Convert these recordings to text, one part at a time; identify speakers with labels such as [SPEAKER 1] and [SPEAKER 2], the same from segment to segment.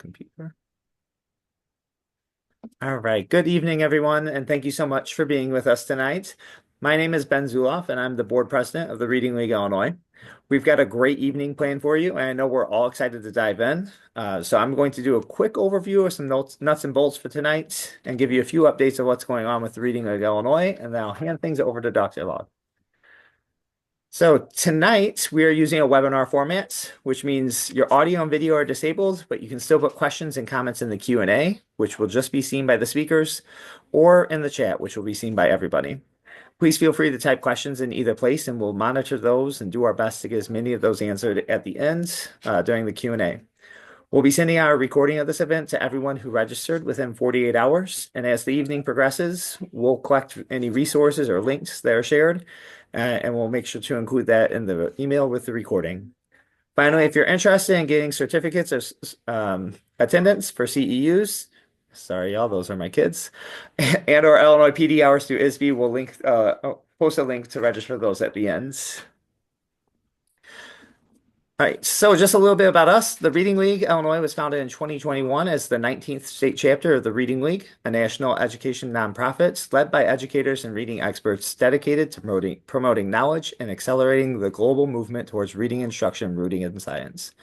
[SPEAKER 1] Computer. All right. Good evening, everyone, and thank you so much for being with us tonight. My name is Ben Zuloff, and I'm the board president of the Reading League Illinois. We've got a great evening planned for you, and I know we're all excited to dive in. So I'm going to do a quick overview of some nuts and bolts for tonight and give you a few updates of what's going on with the Reading League Illinois, and then I'll hand things over to Dr. Laud. So tonight we are using a webinar format, which means your audio and video are disabled, but you can still put questions and comments in the Q&A, which will just be seen by the speakers, or in the chat, which will be seen by everybody. Please feel free to type questions in either place, and we'll monitor those and do our best to get as many of those answered at the end during the Q&A. We'll be sending out a recording of this event to everyone who registered within 48 hours. And as the evening progresses, we'll collect any resources or links that are shared, and we'll make sure to include that in the email with the recording. Finally, if you're interested in getting certificates of attendance for CEUs, sorry, y'all, those are my kids, and or Illinois PD hours through ISB, we'll post a link to register those at the end. All right, so just a little bit about us. The Reading League Illinois was founded in 2021 as the 19th state chapter of the Reading League, a national education nonprofit led by educators and reading experts dedicated to promoting knowledge and accelerating the global movement towards reading instruction rooting in science.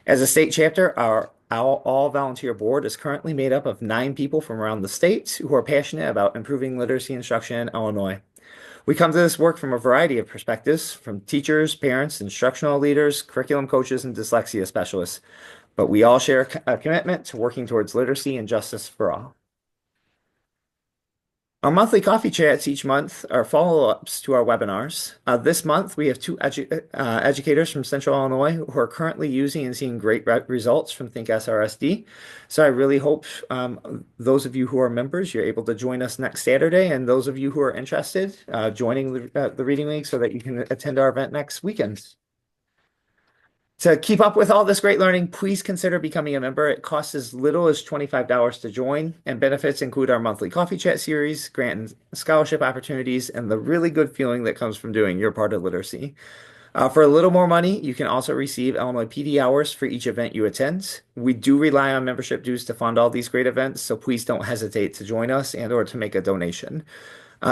[SPEAKER 1] As a state chapter, our all-volunteer board is currently made up of 9 people from around the state who are passionate about improving literacy instruction in Illinois. We come to this work from a variety of perspectives, from teachers, parents, instructional leaders, curriculum coaches, and dyslexia specialists. But we all share a commitment to working towards literacy and justice for all. Our monthly coffee chats each month are follow-ups to our webinars. This month, we have 2 educators from Central Illinois who are currently using and seeing great results from Think SRSD. So I really hope those of you who are members, you're able to join us next Saturday, and those of you who are interested, joining the Reading League so that you can attend our event next weekend. To keep up with all this great learning, please consider becoming a member. It costs as little as $25 to join, and benefits include our monthly coffee chat series, grant and scholarship opportunities, and the really good feeling that comes from doing your part of literacy. For a little more money, you can also receive Illinois PD hours for each event you attend. We do rely on membership dues to fund all these great events, so please don't hesitate to join us and or to make a donation.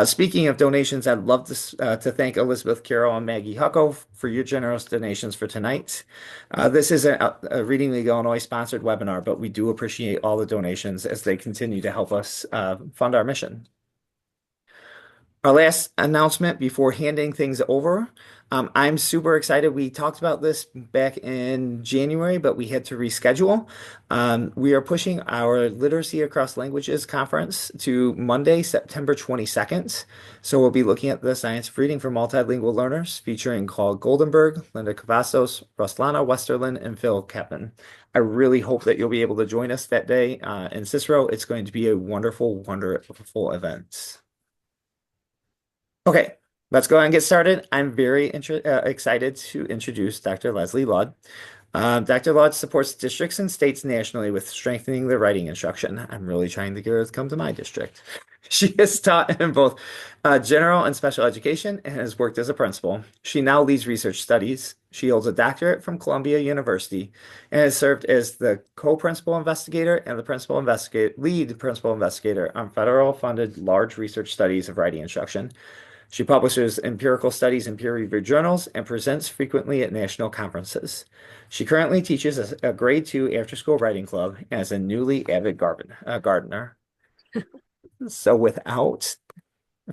[SPEAKER 1] Speaking of donations, I'd love to thank Elizabeth Carroll and Maggie Hucko for your generous donations for tonight. This is a Reading League Illinois sponsored webinar, but we do appreciate all the donations as they continue to help us fund our mission. Our last announcement before handing things over. I'm super excited. We talked about this back in January, but we had to reschedule. We are pushing our Literacy Across Languages conference to Monday, September 22nd. So we'll be looking at the science of reading for multilingual learners, featuring Carl Goldenberg, Linda Cavazos, Ruslana Westerlin, and Phil Kaplan. I really hope that you'll be able to join us that day in Cicero. It's going to be a wonderful, wonderful event. Okay, let's go ahead and get started. I'm very excited to introduce Dr. Leslie Laud. Dr. Laud supports districts and states nationally with strengthening their writing instruction. I'm really trying to get her to come to my district. She has taught in both general and special education and has worked as a principal. She now leads research studies. She holds a doctorate from Columbia University and has served as the co-principal investigator and the lead principal investigator on federal funded large research studies of writing instruction. She publishes empirical studies in peer-reviewed journals and presents frequently at national conferences. She currently teaches a grade 2 after-school writing club and is a newly avid gardener. So without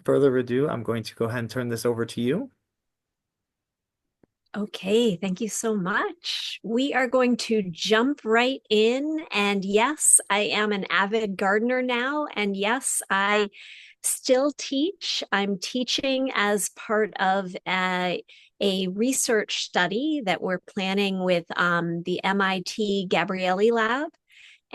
[SPEAKER 1] further ado, I'm going to go ahead and turn this over to you.
[SPEAKER 2] Okay, thank you so much. We are going to jump right in. And yes, I am an avid gardener now. And yes, I still teach. I'm teaching as part of a research study that we're planning with the MIT Gabrielli Lab.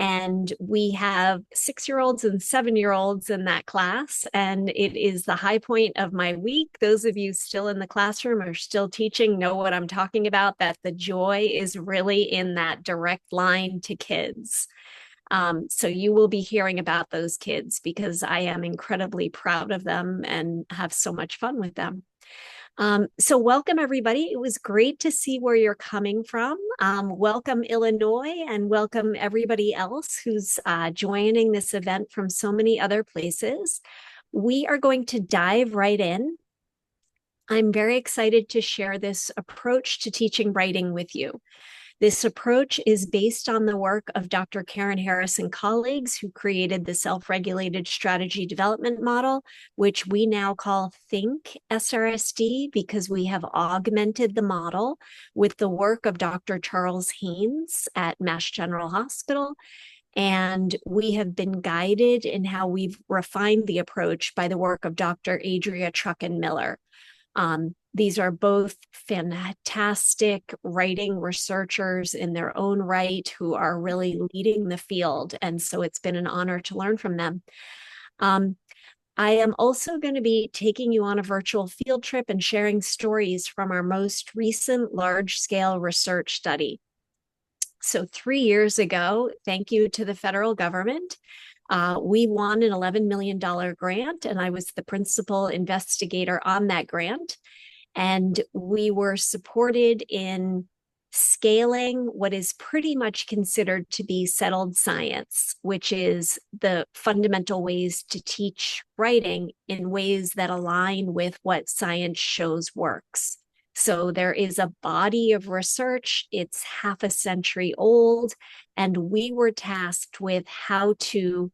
[SPEAKER 2] And we have 6-year-olds and 7-year-olds in that class. And it is the high point of my week. Those of you still in the classroom or still teaching know what I'm talking about, that the joy is really in that direct line to kids. So you will be hearing about those kids because I am incredibly proud of them and have so much fun with them. So welcome everybody. It was great to see where you're coming from. Welcome Illinois and welcome everybody else who's joining this event from so many other places. We are going to dive right in. I'm very excited to share this approach to teaching writing with you. This approach is based on the work of Dr. Karen Harris and colleagues who created the self-regulated strategy development model, which we now call Think SRSD because we have augmented the model with the work of Dr. Charles Haynes at Mass General Hospital. And we have been guided in how we've refined the approach by the work of Dr. Adria Trucken-Miller. These are both fantastic writing researchers in their own right who are really leading the field. And so it's been an honor to learn from them. I am also going to be taking you on a virtual field trip and sharing stories from our most recent large-scale research study. So 3 years ago, thank you to the federal government, we won an $11 million grant, and I was the principal investigator on that grant. And we were supported in scaling what is pretty much considered to be settled science, which is the fundamental ways to teach writing in ways that align with what science shows works. So there is a body of research, it's half a century old, and we were tasked with how to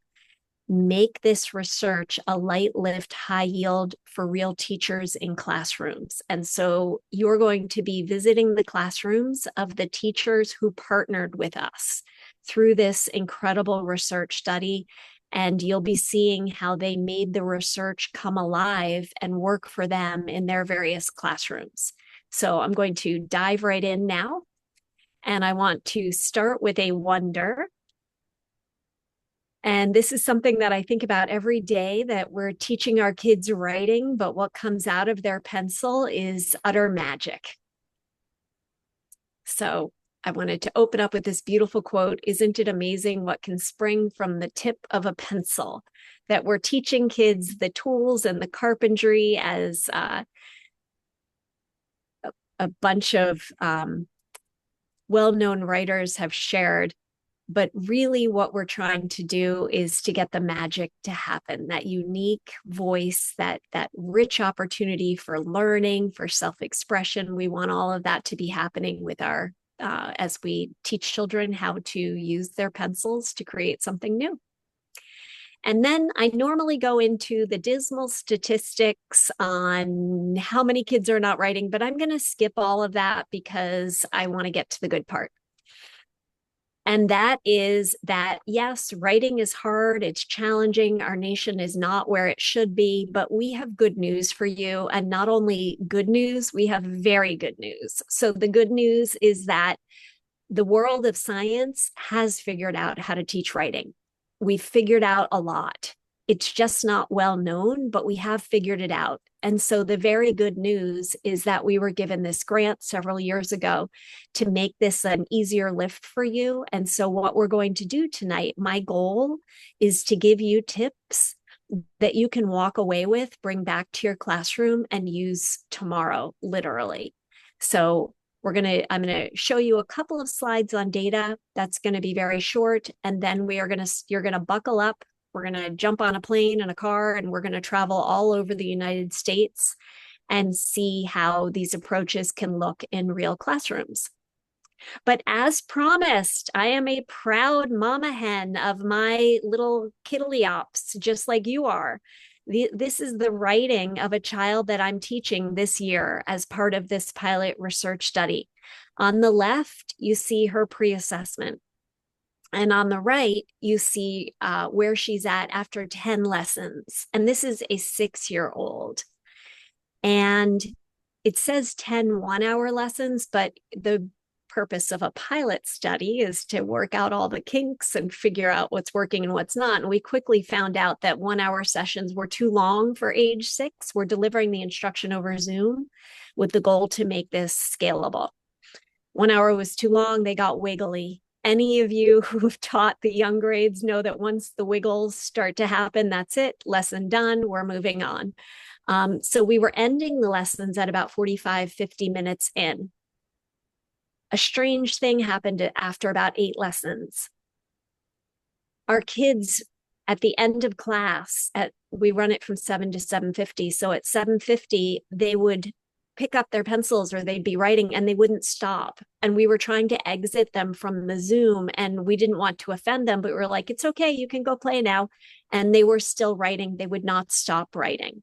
[SPEAKER 2] make this research a light lift, high yield for real teachers in classrooms. And so you're going to be visiting the classrooms of the teachers who partnered with us through this incredible research study. And you'll be seeing how they made the research come alive and work for them in their various classrooms. So I'm going to dive right in now. And I want to start with a wonder. And this is something that I think about every day, that we're teaching our kids writing, but what comes out of their pencil is utter magic. So I wanted to open up with this beautiful quote. Isn't it amazing what can spring from the tip of a pencil? That we're teaching kids the tools and the carpentry as a bunch of well-known writers have shared. But really what we're trying to do is to get the magic to happen, that unique voice, that rich opportunity for learning, for self-expression. We want all of that to be happening with our, as we teach children how to use their pencils to create something new. And then I normally go into the dismal statistics on how many kids are not writing, but I'm going to skip all of that because I want to get to the good part. And that is that, yes, writing is hard, it's challenging, our nation is not where it should be, but we have good news for you. And not only good news, we have very good news. So the good news is that the world of science has figured out how to teach writing. We've figured out a lot. It's just not well known, but we have figured it out. And so the very good news is that we were given this grant several years ago to make this an easier lift for you. And so what we're going to do tonight, my goal is to give you tips that you can walk away with, bring back to your classroom and use tomorrow, literally. So I'm going to show you a couple of slides on data. That's going to be very short. And then you're going to buckle up. We're going to jump on a plane and a car, and we're going to travel all over the United States and see how these approaches can look in real classrooms. But as promised, I am a proud mama hen of my little kittlyops, just like you are. This is the writing of a child that I'm teaching this year as part of this pilot research study. On the left, you see her pre-assessment. And on the right, you see where she's at after 10 lessons. And this is a 6-year-old. And it says 10 one-hour lessons, but the purpose of a pilot study is to work out all the kinks and figure out what's working and what's not. And we quickly found out that 1-hour sessions were too long for age 6. We're delivering the instruction over Zoom with the goal to make this scalable. 1 hour was too long. They got wiggly. Any of you who've taught the young grades know that once the wiggles start to happen, that's it, lesson done, we're moving on. So we were ending the lessons at about 45, 50 minutes in. A strange thing happened after about 8 lessons. Our kids at the end of class, we run it from 7 to 7:50. So at 7:50, they would pick up their pencils or they'd be writing and they wouldn't stop. And we were trying to exit them from the Zoom and we didn't want to offend them, but we were like, it's okay, you can go play now. And they were still writing. They would not stop writing.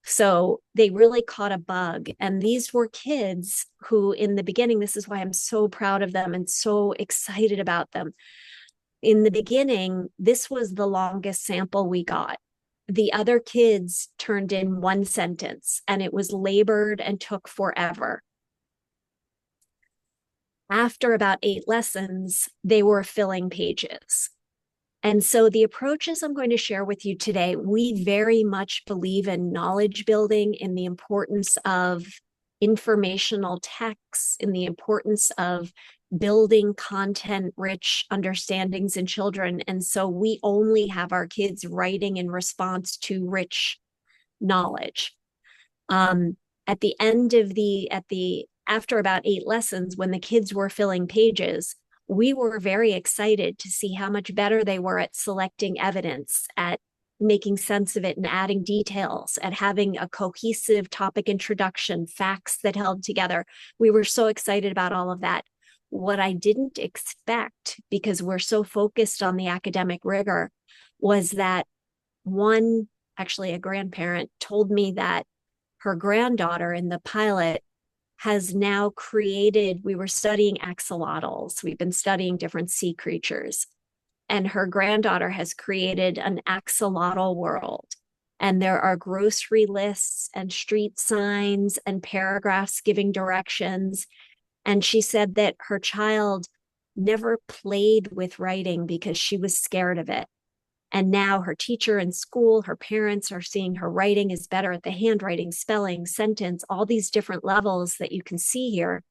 [SPEAKER 2] So they really caught a bug. And these were kids who, in the beginning, this is why I'm so proud of them and so excited about them. In the beginning, this was the longest sample we got. The other kids turned in one sentence and it was labored and took forever. After about 8 lessons, they were filling pages. And so the approaches I'm going to share with you today, we very much believe in knowledge building, in the importance of informational texts, in the importance of building content rich understandings in children. And so we only have our kids writing in response to rich knowledge. At the end of after about 8 lessons, when the kids were filling pages, we were very excited to see how much better they were at selecting evidence, at making sense of it and adding details, at having a cohesive topic introduction, facts that held together. We were so excited about all of that. What I didn't expect, because we're so focused on the academic rigor, was that actually a grandparent told me that her granddaughter in the pilot has now created, we were studying axolotls. We've been studying different sea creatures. And her granddaughter has created an axolotl world. And there are grocery lists and street signs and paragraphs giving directions. And she said that her child never played with writing because she was scared of it. And now her teacher in school, her parents are seeing her writing is better at the handwriting, spelling, sentence, all these different levels that you can see here,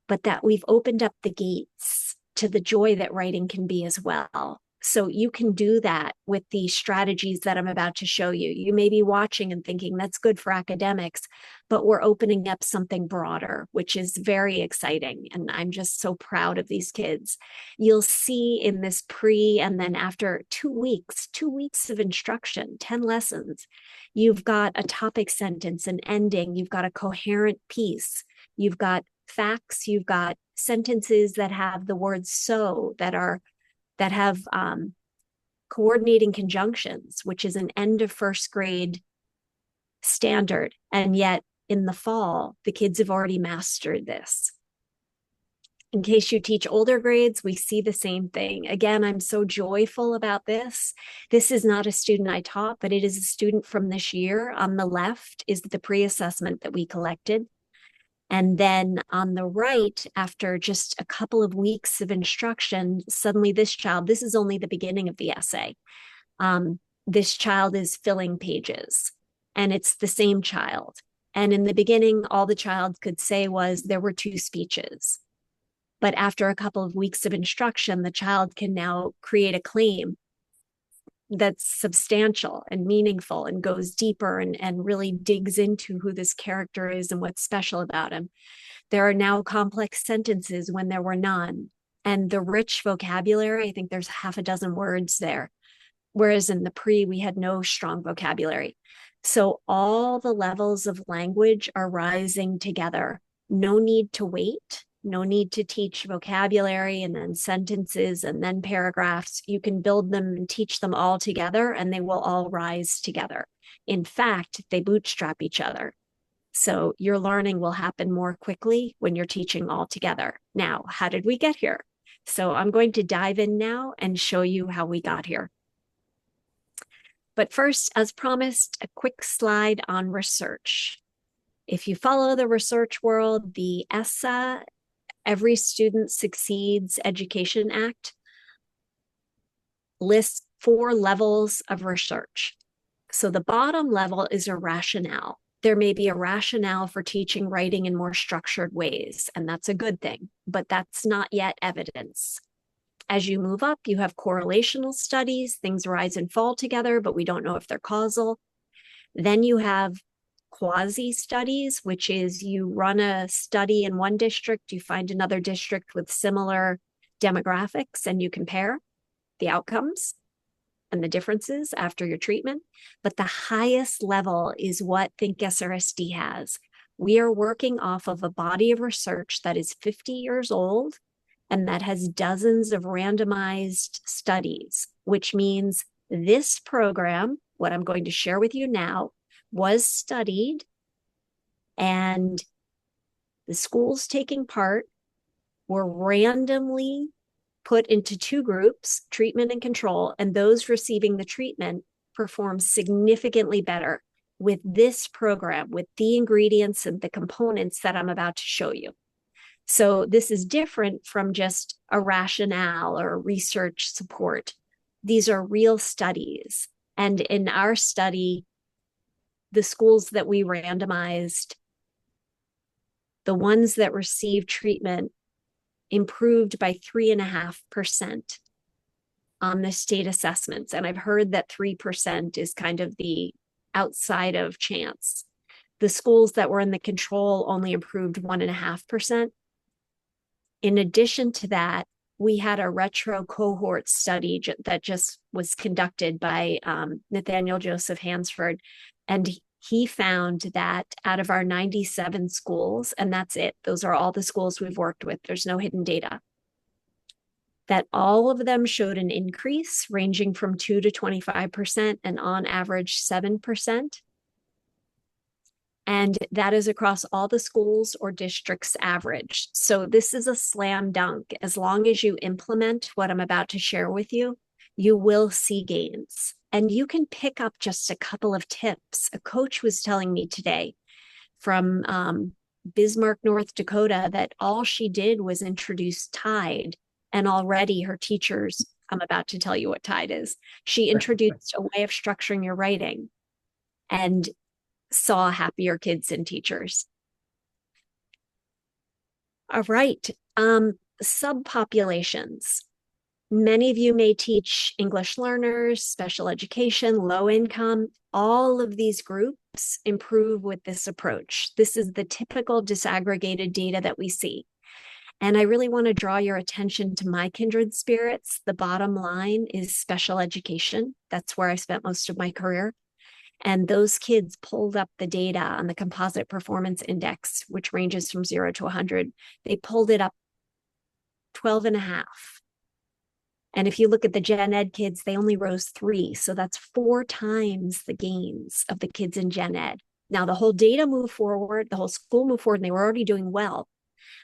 [SPEAKER 2] but that we've opened up the gates to the joy that writing can be as well. So you can do that with the strategies that I'm about to show you. You may be watching and thinking that's good for academics, but we're opening up something broader, which is very exciting. And I'm just so proud of these kids. You'll see in this and then after 2 weeks of instruction, 10 lessons, you've got a topic sentence, an ending, you've got a coherent piece, you've got facts, you've got sentences that have the word so that have coordinating conjunctions, which is an end of first grade standard. And yet in the fall, the kids have already mastered this. In case you teach older grades, we see the same thing. Again, I'm so joyful about this. This is not a student I taught, but it is a student from this year. On the left is the pre-assessment that we collected. And then on the right, after just a couple of weeks of instruction, suddenly this child, this is only the beginning of the essay. This child is filling pages and it's the same child. And in the beginning, all the child could say was there were 2 speeches. But after a couple of weeks of instruction, the child can now create a claim that's substantial and meaningful and goes deeper and really digs into who this character is and what's special about him. There are now complex sentences when there were none. And the rich vocabulary, I think there's half a dozen words there. Whereas in the we had no strong vocabulary. So all the levels of language are rising together. No need to wait. No need to teach vocabulary and then sentences and then paragraphs. You can build them and teach them all together and they will all rise together. In fact, they bootstrap each other. So your learning will happen more quickly when you're teaching all together. Now, how did we get here? So I'm going to dive in now and show you how we got here. But first, as promised, a quick slide on research. If you follow the research world, the ESSA, Every Student Succeeds Education Act, lists 4 levels of research. So the bottom level is a rationale. There may be a rationale for teaching writing in more structured ways, and that's a good thing, but that's not yet evidence. As you move up, you have correlational studies. Things rise and fall together, but we don't know if they're causal. Then you have quasi studies, which is you run a study in one district, you find another district with similar demographics, and you compare the outcomes and the differences after your treatment. But the highest level is what Think SRSD has. We are working off of a body of research that is 50 years old and that has dozens of randomized studies, which means this program, what I'm going to share with you now, was studied, and the schools taking part were randomly put into two groups, treatment and control, and those receiving the treatment performed significantly better with this program, with the ingredients and the components that I'm about to show you. So this is different from just a rationale or research support. These are real studies. And in our study, the schools that we randomized, the ones that received treatment improved by 3.5% on the state assessments. And I've heard that 3% is kind of the outside of chance. The schools that were in the control only improved 1.5%. In addition to that, we had a retro cohort study that just was conducted by Nathaniel Joseph Hansford, and he found that out of our 97 schools, and that's it, those are all the schools we've worked with, there's no hidden data, that all of them showed an increase ranging from 2 to 25% and on average 7%. And that is across all the schools or districts average. So this is a slam dunk. As long as you implement what I'm about to share with you, you will see gains. And you can pick up just a couple of tips. A coach was telling me today from Bismarck, North Dakota, that all she did was introduce Tide. And already her teachers, I'm about to tell you what Tide is. She introduced a way of structuring your writing and saw happier kids and teachers. All right. Subpopulations. Many of you may teach English learners, special education, low income. All of these groups improve with this approach. This is the typical disaggregated data that we see. And I really want to draw your attention to my kindred spirits. The bottom line is special education. That's where I spent most of my career. And those kids pulled up the data on the composite performance index, which ranges from 0 to 100. They pulled it up 12.5. And if you look at the gen ed kids, they only rose 3. So that's 4 times the gains of the kids in gen ed. Now, the whole data moved forward, the whole school moved forward, and they were already doing well.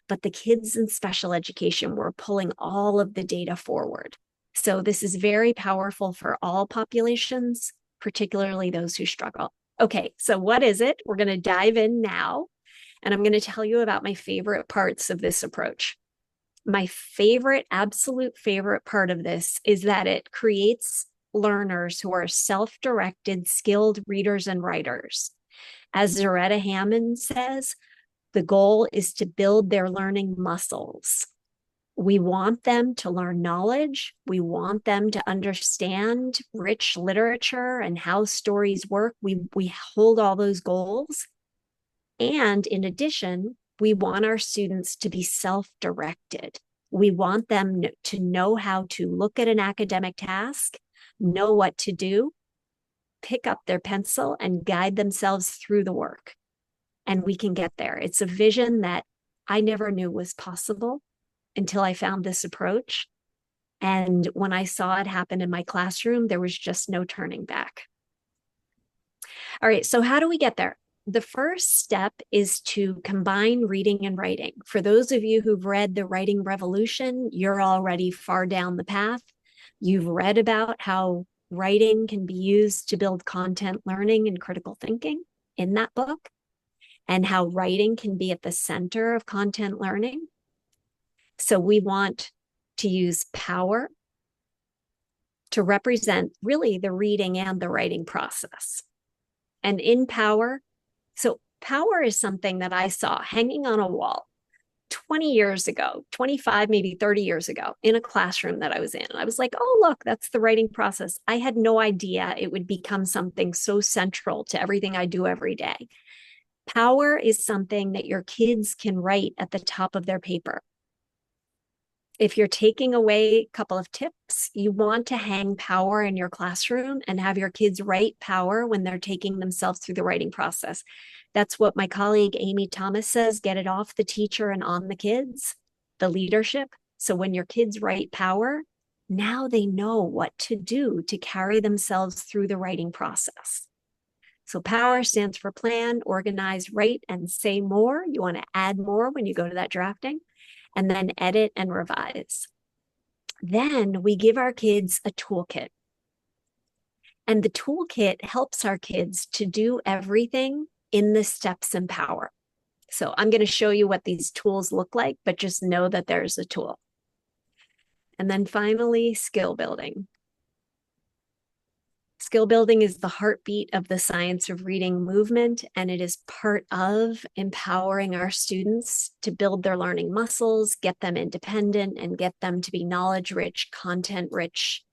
[SPEAKER 2] But the kids in special education were pulling all of the data forward. So this is very powerful for all populations, particularly those who struggle. Okay, so what is it? We're going to dive in now, and I'm going to tell you about my favorite parts of this approach. My favorite, absolute favorite part of this is that it creates learners who are self-directed, skilled readers and writers. As Zaretta Hammond says, the goal is to build their learning muscles. We want them to learn knowledge. We want them to understand rich literature and how stories work. We hold all those goals. And in addition, we want our students to be self-directed. We want them to know how to look at an academic task, know what to do, pick up their pencil, and guide themselves through the work. And we can get there. It's a vision that I never knew was possible until I found this approach. And when I saw it happen in my classroom, there was just no turning back. All right, so how do we get there? The first step is to combine reading and writing. For those of you who've read The Writing Revolution, you're already far down the path. You've read about how writing can be used to build content learning and critical thinking in that book, and how writing can be at the center of content learning. So we want to use power to represent really the reading and the writing process. And in power, so power is something that I saw hanging on a wall. 20 years ago, 25, maybe 30 years ago, in a classroom that I was in. I was like, oh, look, that's the writing process. I had no idea it would become something so central to everything I do every day. Power is something that your kids can write at the top of their paper. If you're taking away a couple of tips, you want to hang power in your classroom and have your kids write power when they're taking themselves through the writing process. That's what my colleague Amy Thomas says, get it off the teacher and on the kids, the leadership. So when your kids write power, now they know what to do to carry themselves through the writing process. So power stands for plan, organize, write, and say more. You want to add more when you go to that drafting, and then edit and revise. Then we give our kids a toolkit. And the toolkit helps our kids to do everything in the steps in power. So I'm going to show you what these tools look like, but just know that there's a tool. And then finally, skill building. Skill building is the heartbeat of the science of reading movement, and it is part of empowering our students to build their learning muscles, get them independent, and get them to be knowledge rich, content rich,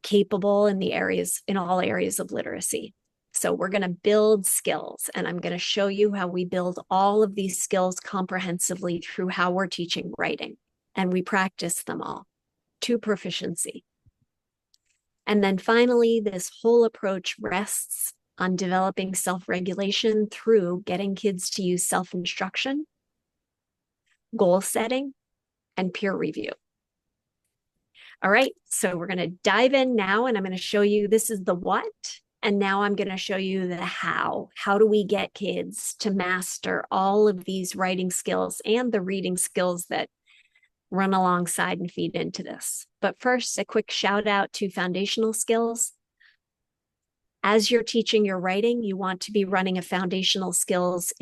[SPEAKER 2] capable in all areas of literacy. So we're going to build skills, and I'm going to show you how we build all of these skills comprehensively through how we're teaching writing, and we practice them all to proficiency. And then finally, this whole approach rests on developing self-regulation through getting kids to use self-instruction, goal setting, and peer review. All right, so we're going to dive in now, and I'm going to show you this is the what, and now I'm going to show you the how. How do we get kids to master all of these writing skills and the reading skills that run alongside and feed into this? But first, a quick shout out to foundational skills. As you're teaching your writing, you want to be running a foundational skills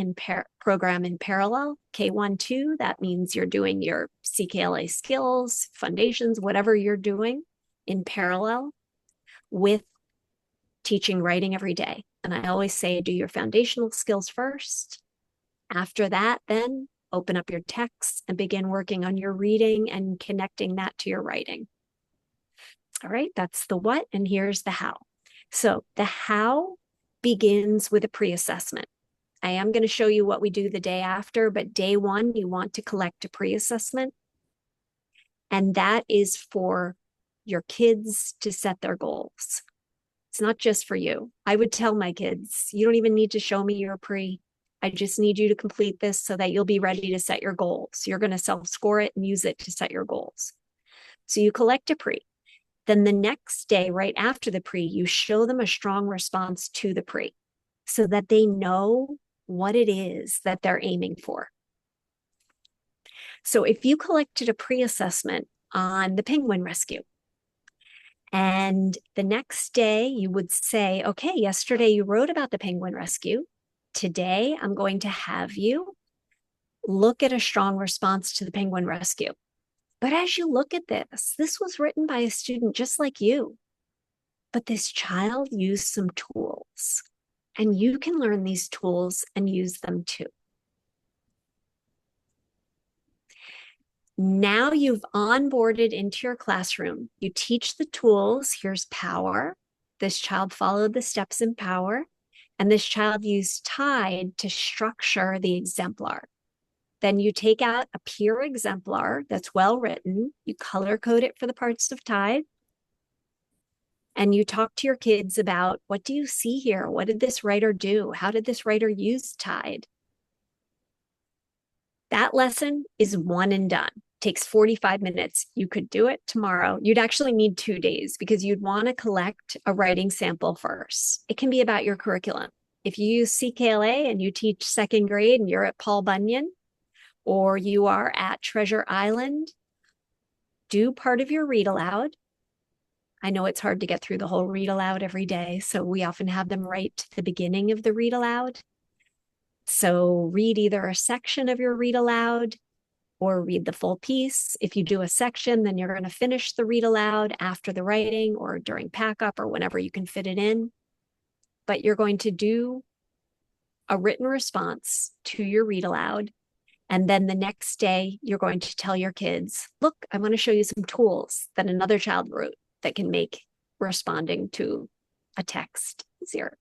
[SPEAKER 2] program in parallel. K1-2, that means you're doing your CKLA skills, foundations, whatever you're doing in parallel with teaching writing every day. And I always say do your foundational skills first. After that, then open up your texts and begin working on your reading and connecting that to your writing. All right, that's the what, and here's the how. So the how begins with a pre-assessment. I am going to show you what we do the day after, but day one, you want to collect a pre-assessment. And that is for your kids to set their goals. It's not just for you. I would tell my kids, you don't even need to show me your pre. I just need you to complete this so that you'll be ready to set your goals. You're going to self-score it and use it to set your goals. So you collect a pre. Then the next day, right after the pre, you show them a strong response to the pre so that they know what it is that they're aiming for. So if you collected a pre-assessment on the penguin rescue, and the next day you would say, okay, yesterday you wrote about the penguin rescue. Today I'm going to have you look at a strong response to the penguin rescue. But as you look at this, this was written by a student just like you. But this child used some tools, and you can learn these tools and use them too. Now you've onboarded into your classroom. You teach the tools. Here's power. This child followed the steps in power, and this child used tide to structure the exemplar. Then you take out a peer exemplar that's well written. You color code it for the parts of tide. And you talk to your kids about, what do you see here? What did this writer do? How did this writer use tide? That lesson is one and done. Takes 45 minutes. You could do it tomorrow. You'd actually need 2 days because you'd want to collect a writing sample first. It can be about your curriculum. If you use CKLA and you teach second grade and you're at Paul Bunyan, or you are at Treasure Island, do part of your read aloud. I know it's hard to get through the whole read aloud every day, so we often have them right to the beginning of the read aloud. So read either a section of your read aloud or read the full piece. If you do a section, then you're going to finish the read aloud after the writing or during pack up or whenever you can fit it in. But you're going to do a written response to your read aloud. And then the next day, you're going to tell your kids, look, I want to show you some tools that another child wrote that can make responding to a text easier.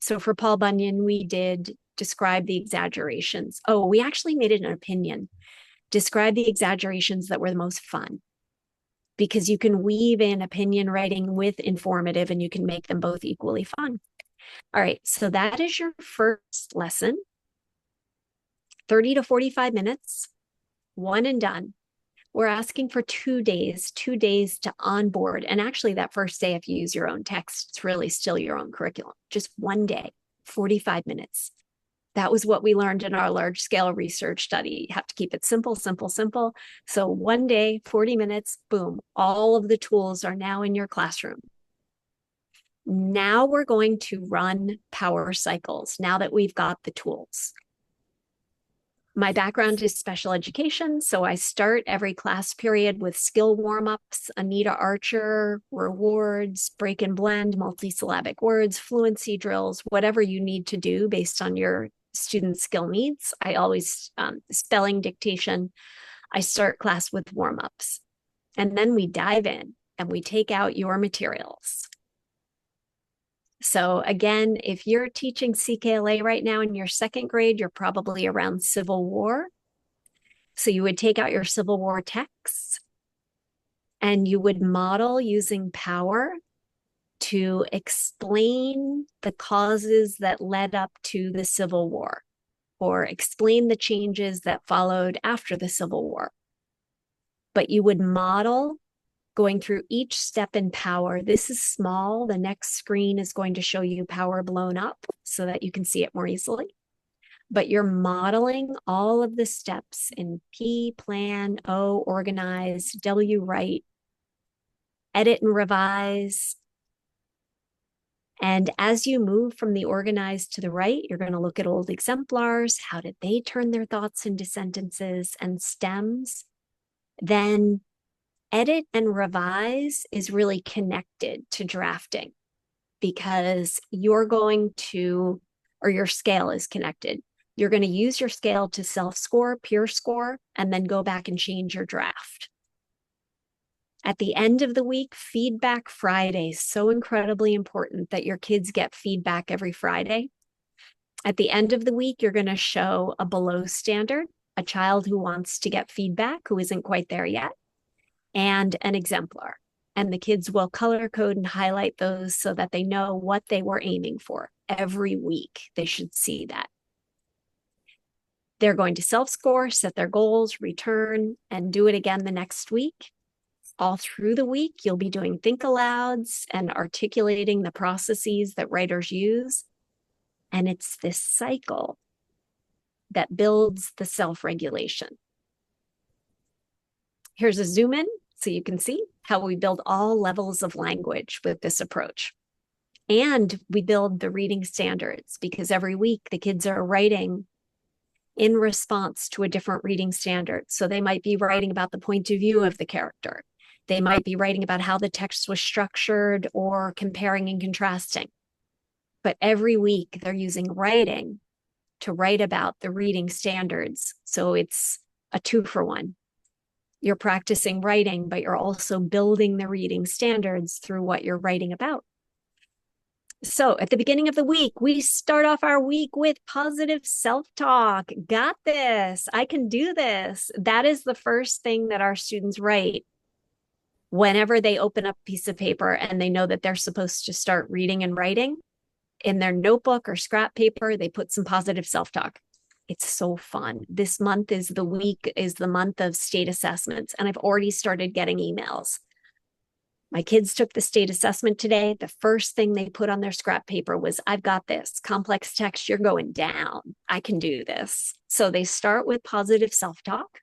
[SPEAKER 2] So for Paul Bunyan, we did describe the exaggerations. Oh, we actually made it an opinion. Describe the exaggerations that were the most fun, because you can weave in opinion writing with informative and you can make them both equally fun. All right, so that is your first lesson, 30 to 45 minutes, one and done. We're asking for 2 days, 2 days to onboard. And actually, that first day, if you use your own text, it's really still your own curriculum. Just one day, 45 minutes. That was what we learned in our large scale research study. You have to keep it simple, simple, simple. So one day, 40 minutes, boom, all of the tools are now in your classroom. Now we're going to run power cycles now that we've got the tools. My background is special education, so I start every class period with skill warm-ups, Anita Archer, rewards, break and blend, multisyllabic words, fluency drills, whatever you need to do based on your student skill needs. I always, spelling, dictation, I start class with warm-ups. And then we dive in and we take out your materials. So again, if you're teaching CKLA right now in your second grade, you're probably around Civil War. So you would take out your Civil War texts and you would model using power to explain the causes that led up to the Civil War, or explain the changes that followed after the Civil War. But you would model going through each step in power. This is small. The next screen is going to show you power blown up so that you can see it more easily. But you're modeling all of the steps in P, plan, O, organize, W, write, edit and revise. And as you move from the organized to the right, you're going to look at old exemplars. How did they turn their thoughts into sentences and stems? Then edit and revise is really connected to drafting, because you're going to, or your scale is connected. You're going to use your scale to self-score, peer score, and then go back and change your draft. At the end of the week, feedback Friday, so incredibly important that your kids get feedback every Friday. At the end of the week, you're going to show a below standard, a child who wants to get feedback, who isn't quite there yet, and an exemplar. And the kids will color code and highlight those so that they know what they were aiming for. Every week, they should see that. They're going to self-score, set their goals, return, and do it again the next week. All through the week, you'll be doing think alouds and articulating the processes that writers use. And it's this cycle that builds the self-regulation. Here's a zoom in so you can see how we build all levels of language with this approach. And we build the reading standards, because every week the kids are writing in response to a different reading standard. So they might be writing about the point of view of the character. They might be writing about how the text was structured or comparing and contrasting. But every week they're using writing to write about the reading standards. So it's a 2-for-1. You're practicing writing, but you're also building the reading standards through what you're writing about. So at the beginning of the week, we start off our week with positive self-talk. Got this. I can do this. That is the first thing that our students write whenever they open up a piece of paper and they know that they're supposed to start reading and writing. In their notebook or scrap paper, they put some positive self-talk. It's so fun. This month is the month of state assessments, and I've already started getting emails. My kids took the state assessment today. The first thing they put on their scrap paper was, I've got this. Complex text, you're going down. I can do this. So they start with positive self-talk.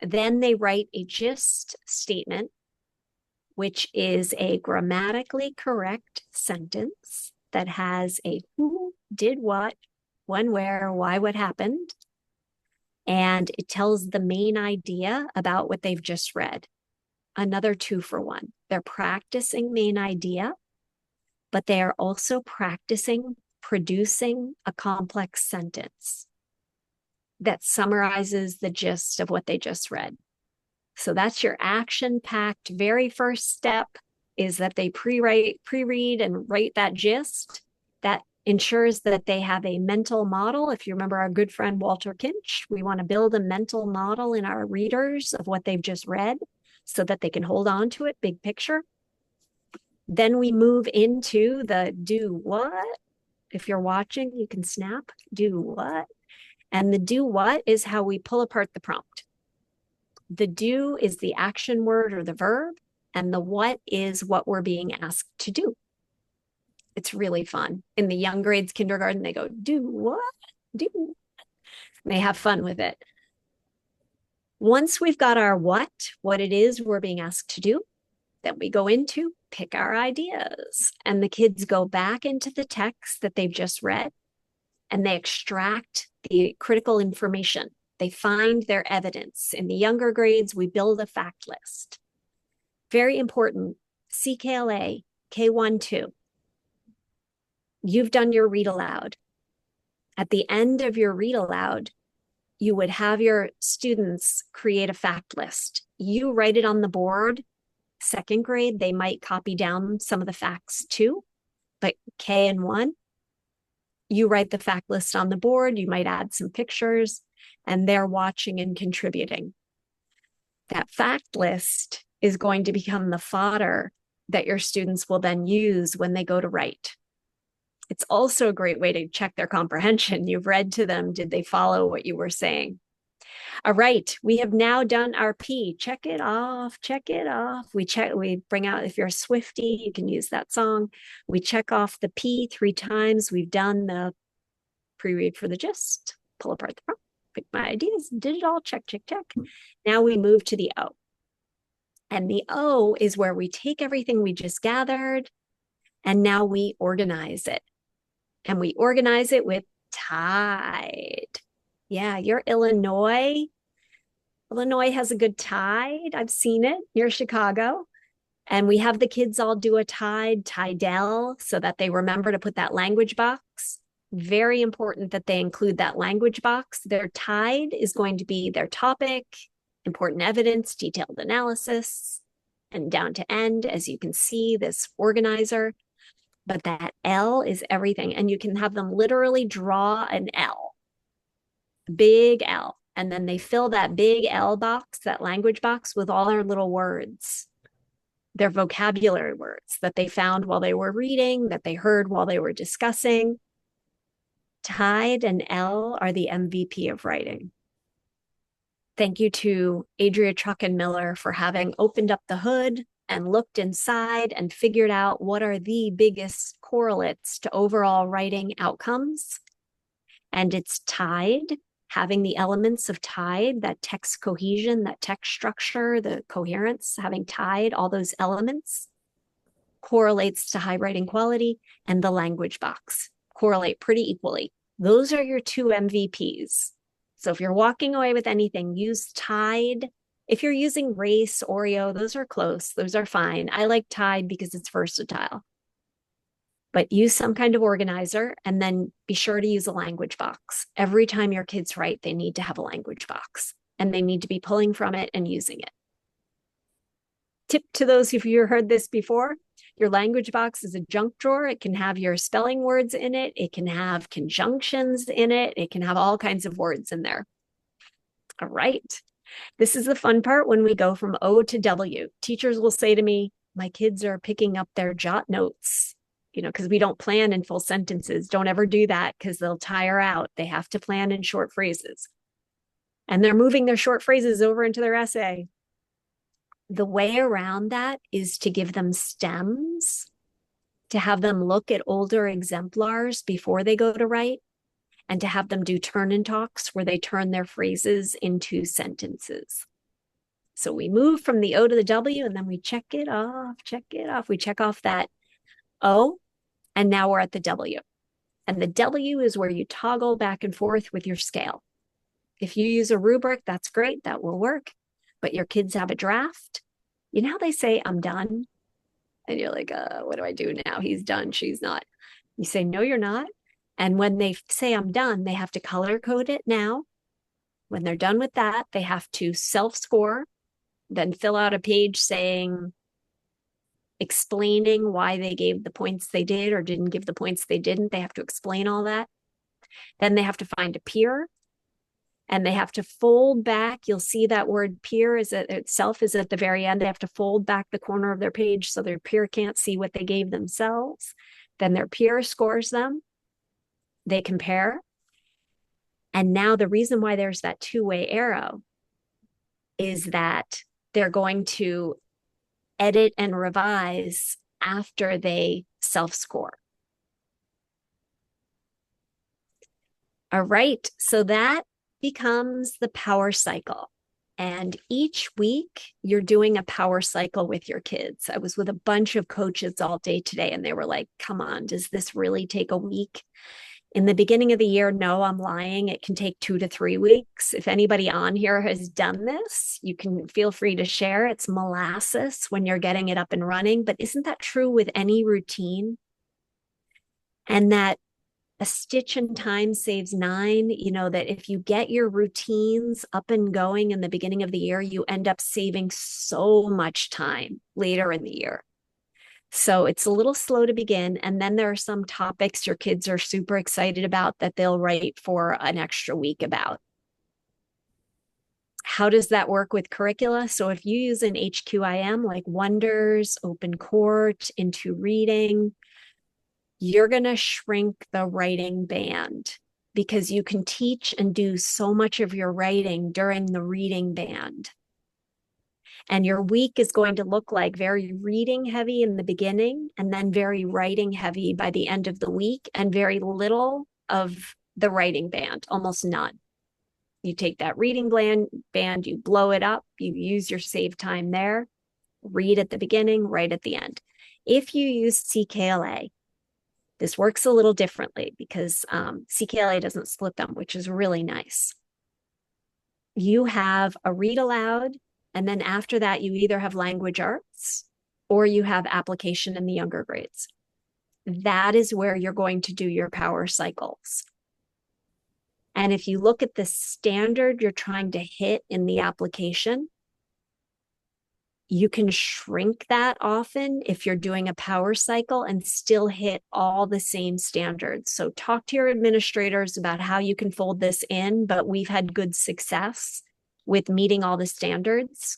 [SPEAKER 2] Then they write a gist statement, which is a grammatically correct sentence that has a who, did what, when, where, why, what happened. And it tells the main idea about what they've just read. Another 2-for-1. They're practicing main idea, but they are also practicing producing a complex sentence. that summarizes the gist of what they just read. So that's your action-packed very first step, is that they pre-read and write that gist. That ensures that they have a mental model. If you remember our good friend Walter Kinch, we want to build a mental model in our readers of what they've just read so that they can hold on to it, big picture. Then we move into the do what. If you're watching, you can snap, do what. And the do what is how we pull apart the prompt. The do is the action word or the verb, and the what is what we're being asked to do. It's really fun. In the young grades, kindergarten, they go, do what? Do. They have fun with it. Once we've got our what it is we're being asked to do, then we go into pick our ideas. And the kids go back into the text that they've just read and they extract the critical information. They find their evidence. In the younger grades, we build a fact list. Very important, CKLA, K1, 2. You've done your read aloud. At the end of your read aloud, you would have your students create a fact list. You write it on the board. Second grade, they might copy down some of the facts too, but K and 1, you write the fact list on the board. You might add some pictures, and they're watching and contributing. That fact list is going to become the fodder that your students will then use when they go to write. It's also a great way to check their comprehension. You've read to them. Did they follow what you were saying? All right, we have now done our P. Check it off, check it off. We bring out, if you're a Swiftie, you can use that song. We check off the P 3 times. We've done the pre-read for the gist, pull apart the prompt, pick my ideas, did it all, check, check, check. Now we move to the O. And the O is where we take everything we just gathered and now we organize it. And we organize it with tide. Yeah, you're Illinois. Illinois has a good tide. I've seen it near Chicago. And we have the kids all do a tidal, so that they remember to put that language box. Very important that they include that language box. Their tide is going to be their topic, important evidence, detailed analysis, and down to end, as you can see, this organizer. But that L is everything. And you can have them literally draw an L, big L. And then they fill that big L box, that language box, with all their little words, their vocabulary words that they found while they were reading, that they heard while they were discussing. Tide and L are the MVP of writing. Thank you to Adria Truckenmiller for having opened up the hood and looked inside and figured out what are the biggest correlates to overall writing outcomes. And it's tide, having the elements of tide, that text cohesion, that text structure, the coherence, having tide, all those elements correlates to high writing quality, and the language box correlate pretty equally. Those are your 2 MVPs. So if you're walking away with anything, use tide. If you're using race, Oreo, those are close. Those are fine. I like tide because it's versatile. But use some kind of organizer, and then be sure to use a language box. Every time your kids write, they need to have a language box, and they need to be pulling from it and using it. Tip to those if you've heard this before, your language box is a junk drawer. It can have your spelling words in it. It can have conjunctions in it. It can have all kinds of words in there. All right. This is the fun part when we go from O to W. Teachers will say to me, my kids are picking up their jot notes, because we don't plan in full sentences. Don't ever do that because they'll tire out. They have to plan in short phrases. And they're moving their short phrases over into their essay. The way around that is to give them stems, to have them look at older exemplars before they go to write, and to have them do turn and talks where they turn their phrases into sentences. So we move from the O to the W, and then we check it off, check it off. We check off that O, and now we're at the W. And the W is where you toggle back and forth with your scale. If you use a rubric, that's great, that will work. But your kids have a draft. You know how they say, I'm done? And you're like, what do I do now? He's done, she's not. You say, no, you're not. And when they say I'm done, they have to color code it now. When they're done with that, they have to self-score, then fill out a page saying, explaining why they gave the points they did or didn't give the points they didn't. They have to explain all that. Then they have to find a peer and they have to fold back. You'll see that word peer is itself is at the very end. They have to fold back the corner of their page so their peer can't see what they gave themselves. Then their peer scores them. They compare. And now the reason why there's that two-way arrow is that they're going to edit and revise after they self-score. All right, so that becomes the power cycle. And each week you're doing a power cycle with your kids. I was with a bunch of coaches all day today, and they were like, come on, does this really take a week? In the beginning of the year, no, I'm lying. It can take 2 to 3 weeks. If anybody on here has done this, you can feel free to share. It's molasses when you're getting it up and running. But isn't that true with any routine? And that a stitch in time saves 9, that if you get your routines up and going in the beginning of the year, you end up saving so much time later in the year. So it's a little slow to begin. And then there are some topics your kids are super excited about that they'll write for an extra week about. How does that work with curricula? So if you use an HQIM like Wonders, Open Court, Into Reading, you're going to shrink the writing band because you can teach and do so much of your writing during the reading band. And your week is going to look like very reading heavy in the beginning and then very writing heavy by the end of the week and very little of the writing band, almost none. You take that reading band, you blow it up, you use your save time there, read at the beginning, write at the end. If you use CKLA, this works a little differently because CKLA doesn't split them, which is really nice. You have a read aloud, and then after that, you either have language arts or you have application in the younger grades. That is where you're going to do your power cycles. And if you look at the standard you're trying to hit in the application, you can shrink that often if you're doing a power cycle and still hit all the same standards. So talk to your administrators about how you can fold this in, but we've had good success with meeting all the standards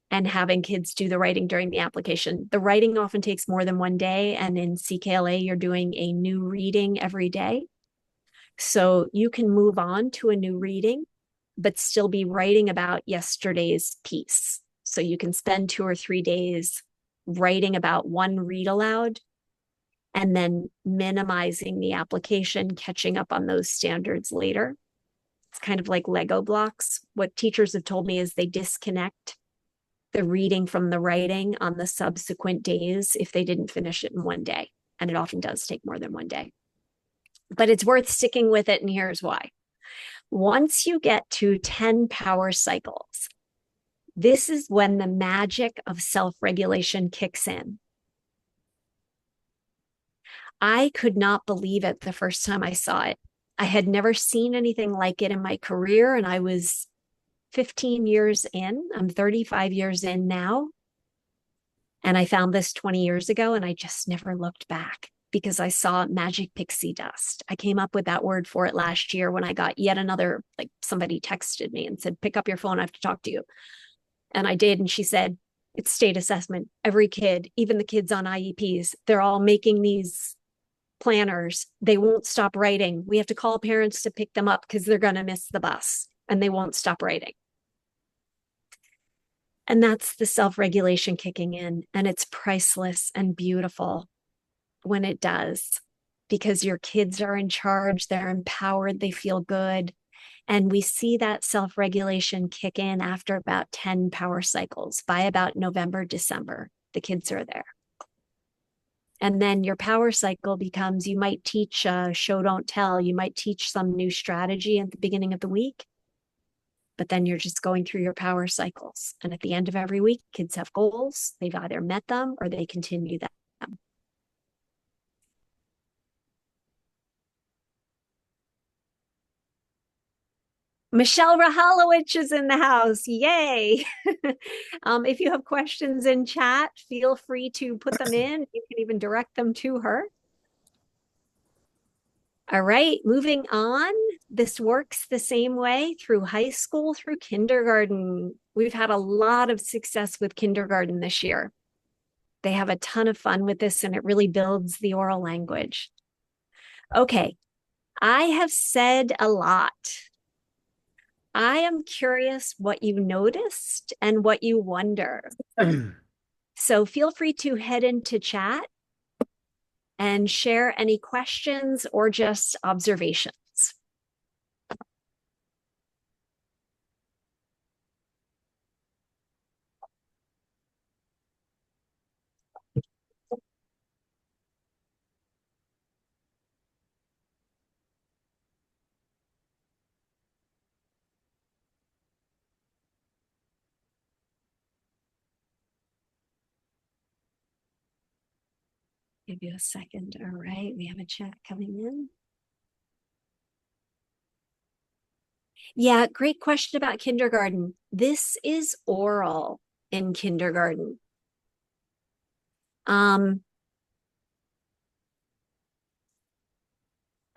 [SPEAKER 2] and having kids do the writing during the application. The writing often takes more than one day, and in CKLA, you're doing a new reading every day. So you can move on to a new reading, but still be writing about yesterday's piece. So you can spend 2 or 3 days writing about one read aloud and then minimizing the application, catching up on those standards later. It's kind of like Lego blocks. What teachers have told me is they disconnect the reading from the writing on the subsequent days if they didn't finish it in one day. And it often does take more than one day. But it's worth sticking with it, and here's why. Once you get to 10 power cycles, this is when the magic of self-regulation kicks in. I could not believe it the first time I saw it. I had never seen anything like it in my career, and I was 15 years in. I'm 35 years in now. And I found this 20 years ago, and I just never looked back because I saw magic pixie dust. I came up with that word for it last year when I got yet another, like somebody texted me and said, pick up your phone, I have to talk to you. And I did. And she said, it's state assessment. Every kid, even the kids on IEPs, they're all making these planners. They won't stop writing. We have to call parents to pick them up because they're going to miss the bus and they won't stop writing. And that's the self-regulation kicking in. And it's priceless and beautiful when it does, because your kids are in charge, they're empowered, they feel good. And we see that self-regulation kick in after about 10 power cycles. By about November, December, the kids are there. And then your power cycle becomes, you might teach show, don't tell. You might teach some new strategy at the beginning of the week, but then you're just going through your power cycles. And at the end of every week, kids have goals. They've either met them or they continue them. Michelle Rahalowicz is in the house. Yay. If you have questions in chat, feel free to put them in. You can even direct them to her. All right, moving on. This works the same way through high school, through kindergarten. We've had a lot of success with kindergarten this year. They have a ton of fun with this, and it really builds the oral language. Okay, I have said a lot. I am curious what you noticed and what you wonder. So feel free to head into chat and share any questions or just observations. Give you a second. All right, we have a chat coming in. Yeah, great question about kindergarten. This is oral in kindergarten.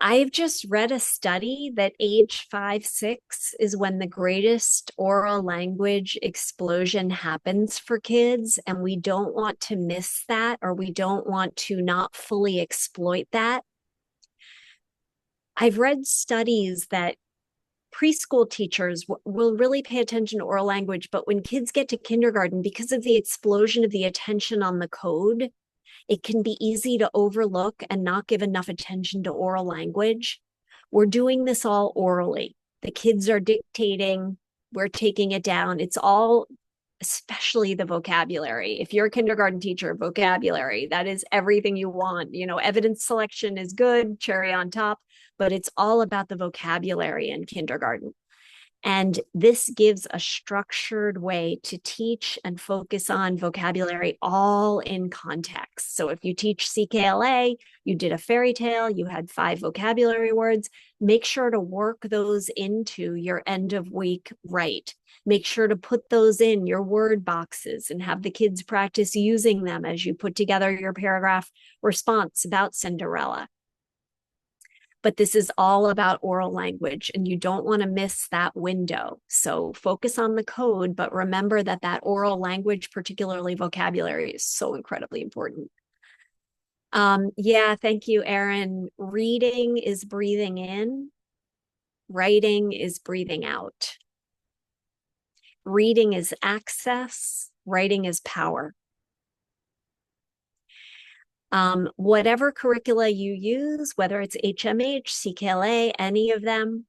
[SPEAKER 2] I've just read a study that age 5, 6 is when the greatest oral language explosion happens for kids. And we don't want to miss that, or we don't want to not fully exploit that. I've read studies that preschool teachers will really pay attention to oral language, but when kids get to kindergarten, because of the explosion of the attention on the code, it can be easy to overlook and not give enough attention to oral language. We're doing this all orally. The kids are dictating, we're taking it down. It's all, especially the vocabulary. If you're a kindergarten teacher, vocabulary, that is everything you want. You know, evidence selection is good, cherry on top, but it's all about the vocabulary in kindergarten. And this gives a structured way to teach and focus on vocabulary all in context. So if you teach CKLA, you did a fairy tale, you had 5 vocabulary words, make sure to work those into your end of week write. Make sure to put those in your word boxes and have the kids practice using them as you put together your paragraph response about Cinderella. But this is all about oral language, and you don't want to miss that window. So focus on the code, but remember that that oral language, particularly vocabulary, is so incredibly important. Yeah, thank you, Erin. Reading is breathing in, writing is breathing out. Reading is access, writing is power. Whatever curricula you use, whether it's HMH, CKLA, any of them,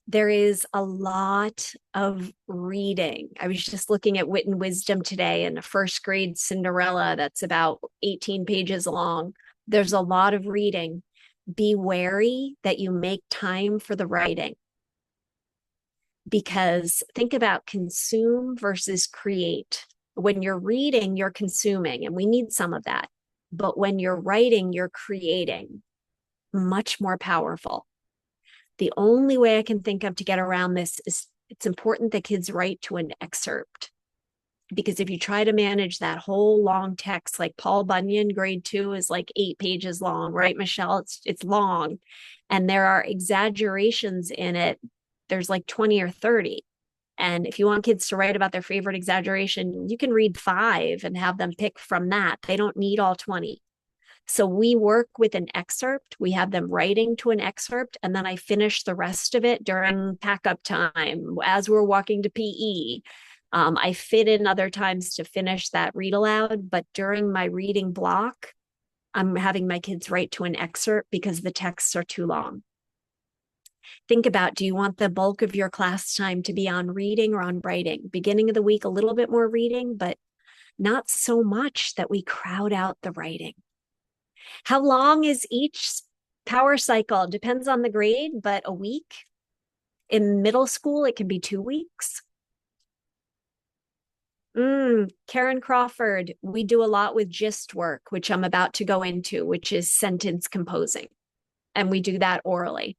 [SPEAKER 2] there is a lot of reading. I was just looking at Wit and Wisdom today, and a first grade Cinderella that's about 18 pages long. There's a lot of reading. Be wary that you make time for the writing, because think about consume versus create. When you're reading, you're consuming, and we need some of that. But when you're writing, you're creating. Much more powerful. The only way I can think of to get around this is it's important that kids write to an excerpt. Because if you try to manage that whole long text, like Paul Bunyan, grade 2 is like 8 pages long, right, Michelle? It's long. And there are exaggerations in it. There's like 20 or 30. And if you want kids to write about their favorite exaggeration, you can read 5 and have them pick from that. They don't need all 20. So we work with an excerpt. We have them writing to an excerpt, and then I finish the rest of it during pack up time as we're walking to PE. I fit in other times to finish that read aloud, but during my reading block, I'm having my kids write to an excerpt because the texts are too long. Think about, do you want the bulk of your class time to be on reading or on writing? Beginning of the week, a little bit more reading, but not so much that we crowd out the writing. How long is each power cycle? Depends on the grade, but a week. In middle school, it can be 2 weeks. Karen Crawford, we do a lot with gist work, which I'm about to go into, which is sentence composing. And we do that orally.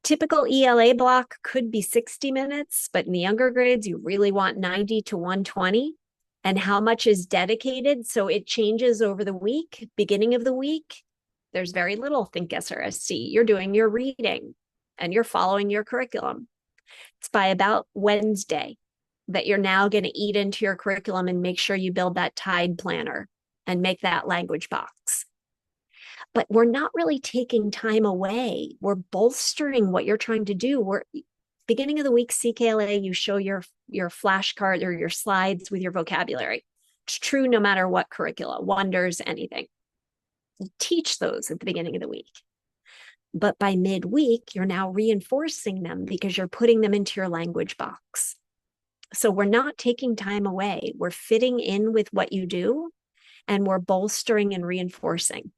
[SPEAKER 2] Typical ELA block could be 60 minutes, but in the younger grades, you really want 90 to 120. And how much is dedicated? So it changes over the week. Beginning of the week, there's very little Think SRSC. You're doing your reading and you're following your curriculum. It's by about Wednesday that you're now going to eat into your curriculum and make sure you build that tide planner and make that language box. But we're not really taking time away. We're bolstering what you're trying to do. We're beginning of the week CKLA, you show your flashcard or your slides with your vocabulary. It's true no matter what curricula, wonders, anything. You teach those at the beginning of the week. But by midweek, you're now reinforcing them because you're putting them into your language box. So we're not taking time away. We're fitting in with what you do and we're bolstering and reinforcing.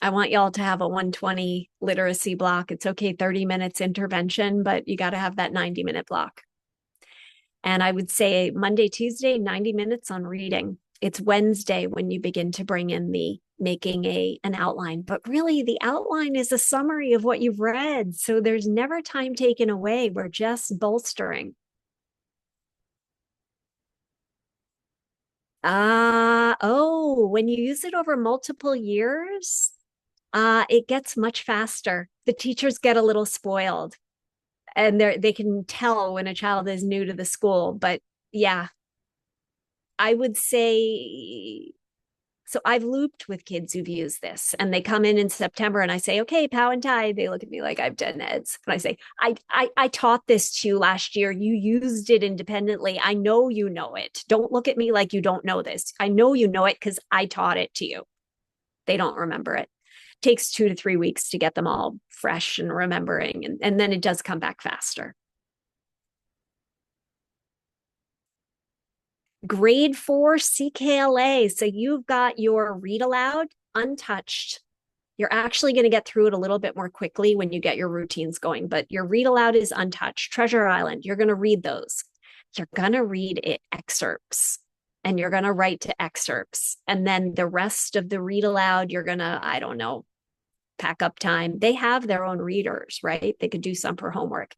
[SPEAKER 2] I want y'all to have a 120 literacy block. It's okay, 30 minutes intervention, but you got to have that 90-minute block. And I would say Monday, Tuesday, 90 minutes on reading. It's Wednesday when you begin to bring in the making an outline. But really, the outline is a summary of what you've read. So there's never time taken away. We're just bolstering. When you use it over multiple years, it gets much faster. The teachers get a little spoiled and they can tell when a child is new to the school. But yeah, I would say so. I've looped with kids who've used this and they come in September and I say, okay, Pow and Tide. They look at me like I've 10 heads. And I say, I taught this to you last year. You used it independently. I know you know it. Don't look at me like you don't know this. I know you know it because I taught it to you. They don't remember it. Takes 2 to 3 weeks to get them all fresh and remembering. And then it does come back faster. Grade 4 CKLA. So you've got your read aloud untouched. You're actually going to get through it a little bit more quickly when you get your routines going, but your read aloud is untouched. Treasure Island, you're going to read those. You're going to read it excerpts and you're going to write to excerpts. And then the rest of the read aloud, you're going to, I don't know, pack up time. They have their own readers, right? They could do some for homework.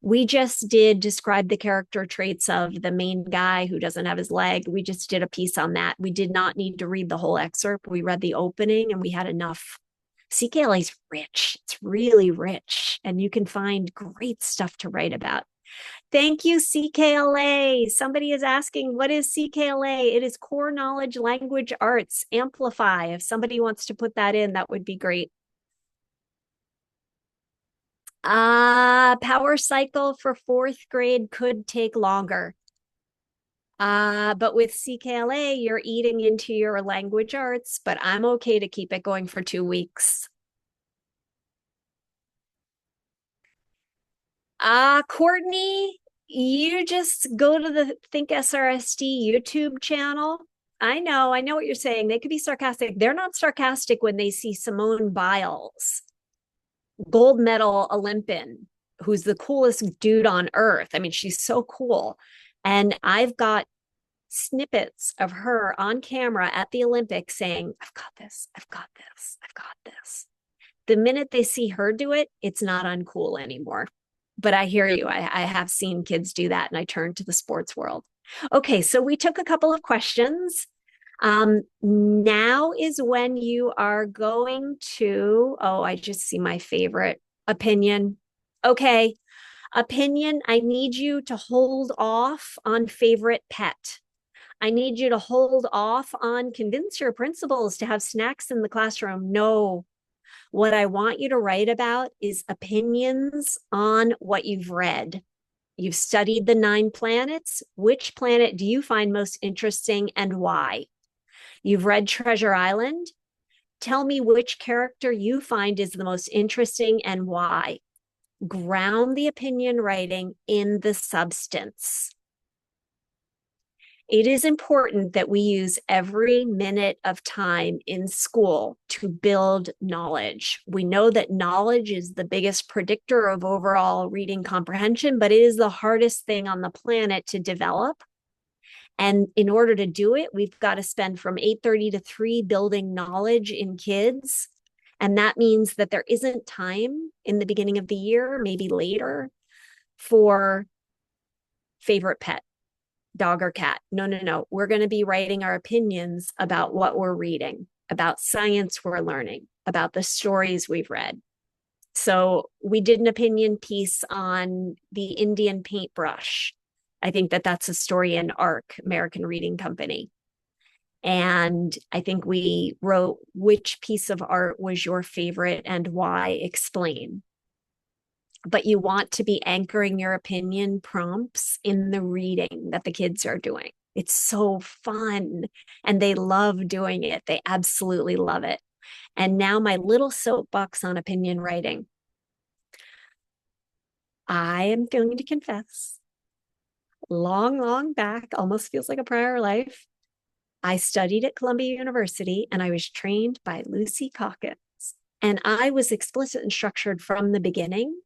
[SPEAKER 2] We just did describe the character traits of the main guy who doesn't have his leg. We just did a piece on that. We did not need to read the whole excerpt. We read the opening and we had enough. CKLA is rich. It's really rich. And you can find great stuff to write about. Thank you, CKLA. Somebody is asking, what is CKLA? It is Core Knowledge Language Arts Amplify. If somebody wants to put that in, that would be great. Power cycle for 4th grade could take longer. But with CKLA, you're eating into your language arts, but I'm okay to keep it going for 2 weeks. Courtney, you just go to the Think SRSD YouTube channel. I know what you're saying. They could be sarcastic. They're not sarcastic when they see Simone Biles, gold medal Olympian, who's the coolest dude on earth. I mean, she's so cool. And I've got snippets of her on camera at the Olympics saying, I've got this, I've got this, I've got this. The minute they see her do it, it's not uncool anymore. But I hear you. I have seen kids do that, and I turned to the sports world. Okay, so we took a couple of questions. Now is when you are going to, I just see my favorite opinion. Okay, opinion, I need you to hold off on favorite pet. I need you to hold off on convince your principals to have snacks in the classroom. No, what I want you to write about is opinions on what you've read. You've studied the 9 planets. Which planet do you find most interesting and why? You've read Treasure Island. Tell me which character you find is the most interesting and why. Ground the opinion writing in the substance. It is important that we use every minute of time in school to build knowledge. We know that knowledge is the biggest predictor of overall reading comprehension, but it is the hardest thing on the planet to develop. And in order to do it, we've got to spend from 8:30 to 3 building knowledge in kids. And that means that there isn't time in the beginning of the year, maybe later, for favorite pet, dog or cat. No, no, no. We're going to be writing our opinions about what we're reading, about science we're learning, about the stories we've read. So we did an opinion piece on the Indian paintbrush. I think that that's a story in ARC, American Reading Company. And I think we wrote which piece of art was your favorite and why, explain. But you want to be anchoring your opinion prompts in the reading that the kids are doing. It's so fun and they love doing it. They absolutely love it. And now my little soapbox on opinion writing. I am going to confess, long, long back, almost feels like a prior life, I studied at Columbia University and I was trained by Lucy Calkins. And I was explicit and structured from the beginning.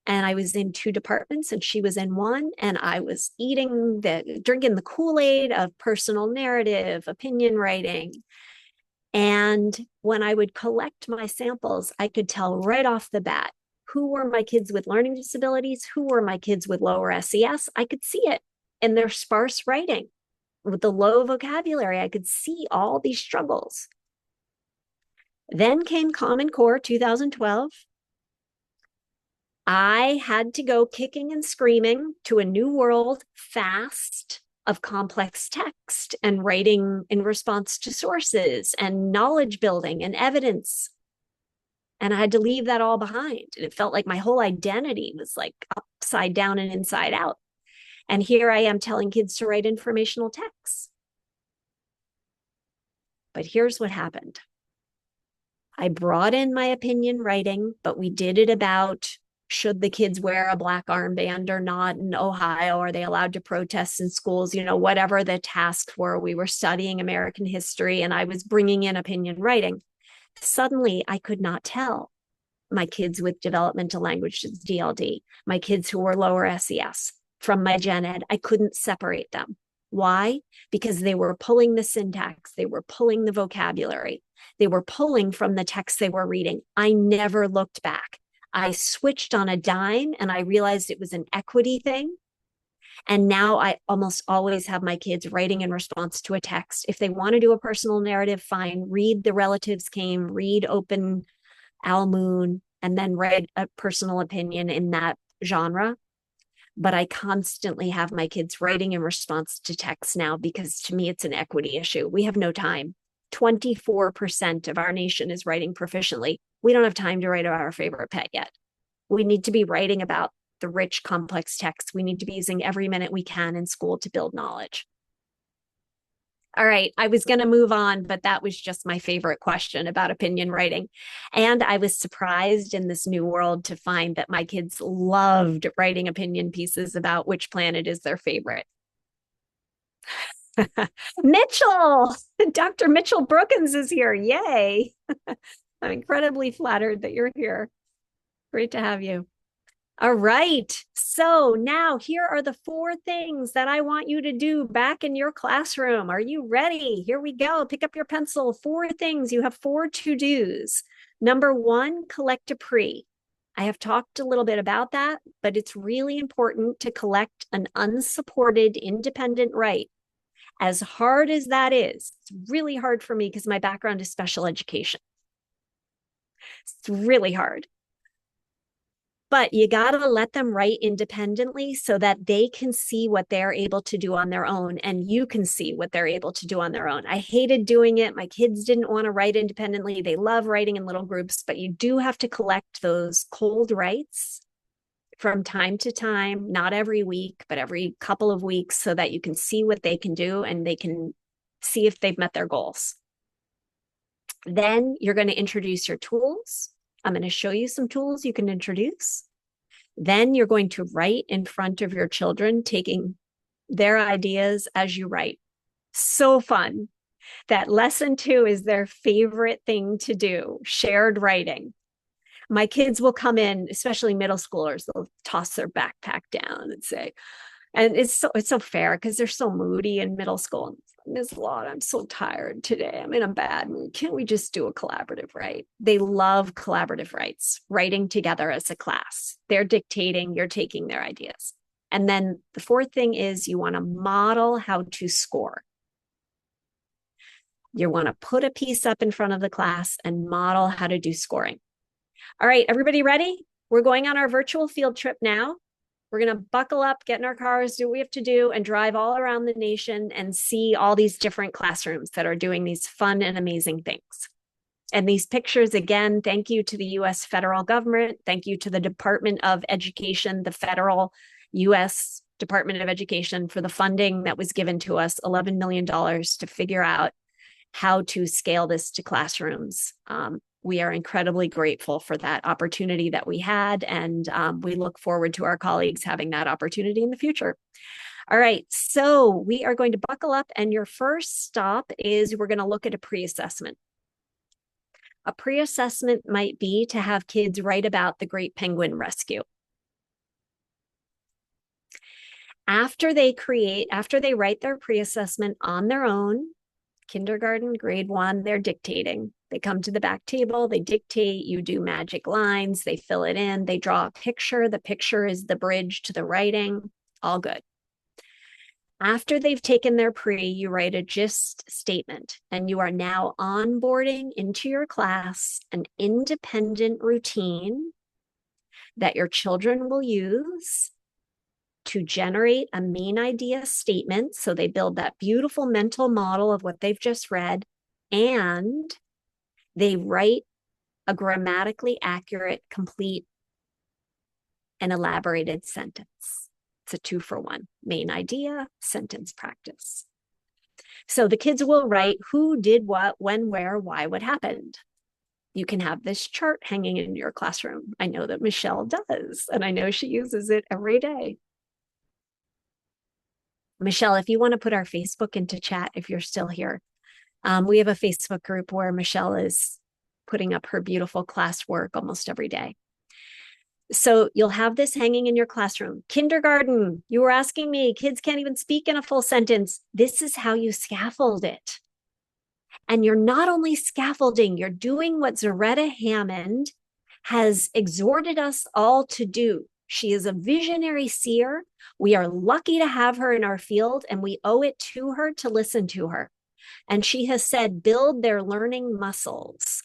[SPEAKER 2] And I was in two departments and she was in one. And I was drinking the Kool-Aid of personal narrative, opinion writing. And when I would collect my samples, I could tell right off the bat who were my kids with learning disabilities, who were my kids with lower SES. I could see it in their sparse writing. With the low vocabulary, I could see all these struggles. Then came Common Core 2012. I had to go kicking and screaming to a new world fast of complex text and writing in response to sources and knowledge building and evidence. And I had to leave that all behind. And it felt like my whole identity was like upside down and inside out. And here I am telling kids to write informational texts. But here's what happened. I brought in my opinion writing, but we did it about should the kids wear a black armband or not in Ohio? Are they allowed to protest in schools? You know, whatever the tasks were, we were studying American history and I was bringing in opinion writing. Suddenly, I could not tell my kids with developmental language DLD, my kids who were lower SES from my gen ed. I couldn't separate them. Why? Because they were pulling the syntax, they were pulling the vocabulary, they were pulling from the text they were reading. I never looked back. I switched on a dime and I realized it was an equity thing. And now I almost always have my kids writing in response to a text. If they want to do a personal narrative, fine. Read The Relatives Came, read Open Al Moon, and then write a personal opinion in that genre. But I constantly have my kids writing in response to text now because to me, it's an equity issue. We have no time. 24% of our nation is writing proficiently. We don't have time to write about our favorite pet yet. We need to be writing about the rich, complex texts. We need to be using every minute we can in school to build knowledge. All right, I was going to move on, but that was just my favorite question about opinion writing. And I was surprised in this new world to find that my kids loved writing opinion pieces about which planet is their favorite. Mitchell, Dr. Mitchell Brookins is here. Yay. I'm incredibly flattered that you're here. Great to have you. All right. So now here are the 4 things that I want you to do back in your classroom. Are you ready? Here we go. Pick up your pencil. 4 things. You have 4 to-dos. Number 1, collect a pre. I have talked a little bit about that, but it's really important to collect an unsupported independent write. As hard as that is, it's really hard for me because my background is special education. It's really hard. But you got to let them write independently so that they can see what they're able to do on their own and you can see what they're able to do on their own. I hated doing it. My kids didn't want to write independently. They love writing in little groups, but you do have to collect those cold writes from time to time, not every week, but every couple of weeks so that you can see what they can do and they can see if they've met their goals. Then you're going to introduce your tools. I'm going to show you some tools you can introduce. Then you're going to write in front of your children, taking their ideas as you write. So fun. That lesson 2 is their favorite thing to do, shared writing. My kids will come in, especially middle schoolers, they'll toss their backpack down and say, And it's so fair because they're so moody in middle school. Ms. Laud, I'm so tired today. I'm in a bad mood. Can't we just do a collaborative write? They love collaborative writes, writing together as a class. They're dictating, you're taking their ideas. And then the fourth thing is you want to model how to score. You want to put a piece up in front of the class and model how to do scoring. All right, everybody ready? We're going on our virtual field trip now. We're going to buckle up, get in our cars, do what we have to do, and drive all around the nation and see all these different classrooms that are doing these fun and amazing things. And these pictures, again, thank you to the US federal government. Thank you to the Department of Education, the federal US Department of Education, for the funding that was given to us, $11 million to figure out how to scale this to classrooms. We are incredibly grateful for that opportunity that we had, and we look forward to our colleagues having that opportunity in the future. All right, so we are going to buckle up, and your first stop is we're going to look at a pre-assessment. A pre-assessment might be to have kids write about the Great Penguin Rescue. After they write their pre-assessment on their own, kindergarten, grade 1, they're dictating. They come to the back table, they dictate, you do magic lines, they fill it in, they draw a picture. The picture is the bridge to the writing, all good. After they've taken their pre, you write a gist statement, and you are now onboarding into your class an independent routine that your children will use to generate a main idea statement. So they build that beautiful mental model of what they've just read, and they write a grammatically accurate, complete, and elaborated sentence. It's a 2-for-1: main idea, sentence practice. So the kids will write who did what, when, where, why, what happened. You can have this chart hanging in your classroom. I know that Michelle does, and I know she uses it every day. Michelle, if you want to put our Facebook into chat, if you're still here, we have a Facebook group where Michelle is putting up her beautiful classwork almost every day. So you'll have this hanging in your classroom. Kindergarten, you were asking me, kids can't even speak in a full sentence. This is how you scaffold it. And you're not only scaffolding, you're doing what Zaretta Hammond has exhorted us all to do. She is a visionary seer. We are lucky to have her in our field, and we owe it to her to listen to her. And she has said, build their learning muscles.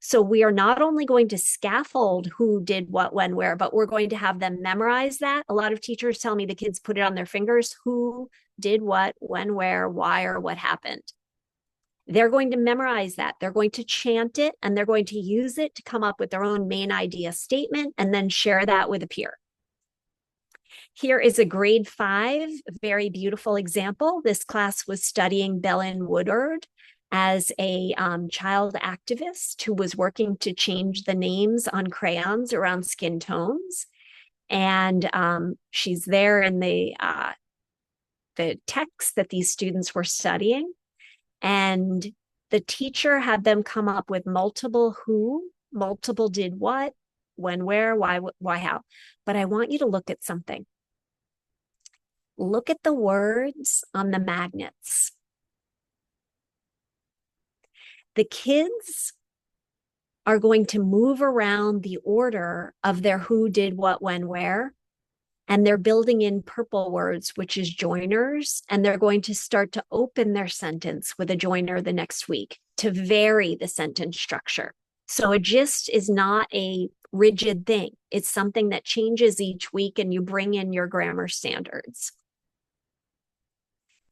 [SPEAKER 2] So we are not only going to scaffold who did what, when, where, but we're going to have them memorize that. A lot of teachers tell me the kids put it on their fingers, who did what, when, where, why, or what happened. They're going to memorize that. They're going to chant it, and they're going to use it to come up with their own main idea statement and then share that with a peer. Here is a grade 5, very beautiful example. This class was studying Belen Woodard as a child activist who was working to change the names on crayons around skin tones. And she's there in the text that these students were studying. And the teacher had them come up with multiple who, multiple did what, when, where, why, how. But I want you to look at something. Look at the words on the magnets. The kids are going to move around the order of their who, did, what, when, where, and they're building in purple words, which is joiners, and they're going to start to open their sentence with a joiner the next week to vary the sentence structure. So a gist is not a rigid thing. It's something that changes each week, and you bring in your grammar standards.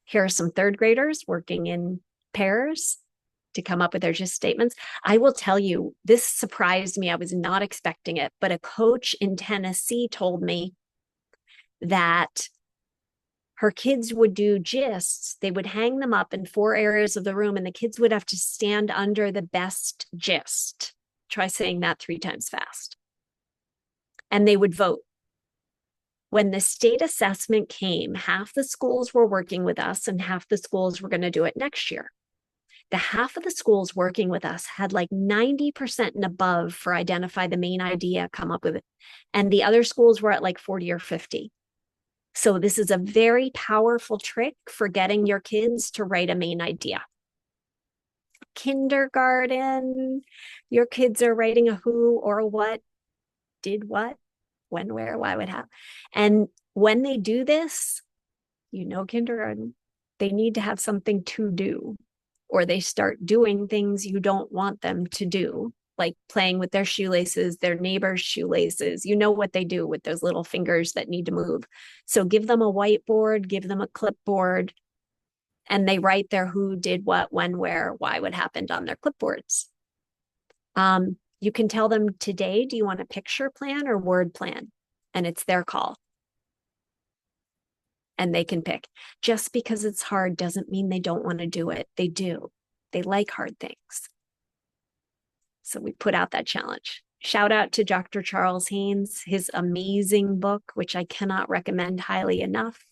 [SPEAKER 2] Here are some third graders working in pairs to come up with their gist statements. I will tell you, this surprised me. I was not expecting it, but a coach in Tennessee told me that her kids would do gists. They would hang them up in 4 areas of the room, and the kids would have to stand under the best gist. Try saying that 3 times fast. And they would vote. When the state assessment came, half the schools were working with us and half the schools were going to do it next year. The half of the schools working with us had like 90% and above for identify the main idea, come up with it. And the other schools were at like 40 or 50. So this is a very powerful trick for getting your kids to write a main idea. Kindergarten, your kids are writing a who or a what, did what, when, where, why, what, how. And when they do this, kindergarten, they need to have something to do, or they start doing things you don't want them to do, like playing with their shoelaces, their neighbor's shoelaces. You know what they do with those little fingers that need to move. So give them a whiteboard, give them a clipboard, and they write their who, did what, when, where, why, what happened on their clipboards. You can tell them today, do you want a picture plan or word plan? And it's their call. And they can pick. Just because it's hard doesn't mean they don't want to do it. They do. They like hard things. So we put out that challenge. Shout out to Dr. Charles Haynes, his amazing book, which I cannot recommend highly enough.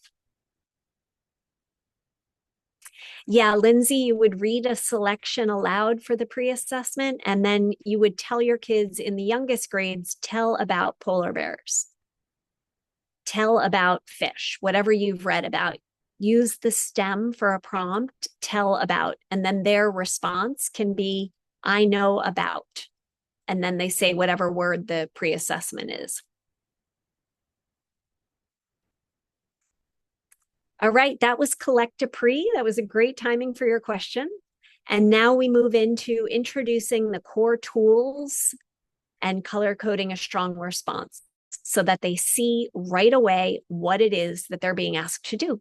[SPEAKER 2] Yeah, Lindsay, you would read a selection aloud for the pre-assessment, and then you would tell your kids in the youngest grades, tell about polar bears, tell about fish, whatever you've read about. Use the STEM for a prompt, tell about, and then their response can be, I know about. And then they say whatever word the pre-assessment is. All right, that was collect a pre. That was a great timing for your question. And now we move into introducing the core tools and color coding a strong response so that they see right away what it is that they're being asked to do.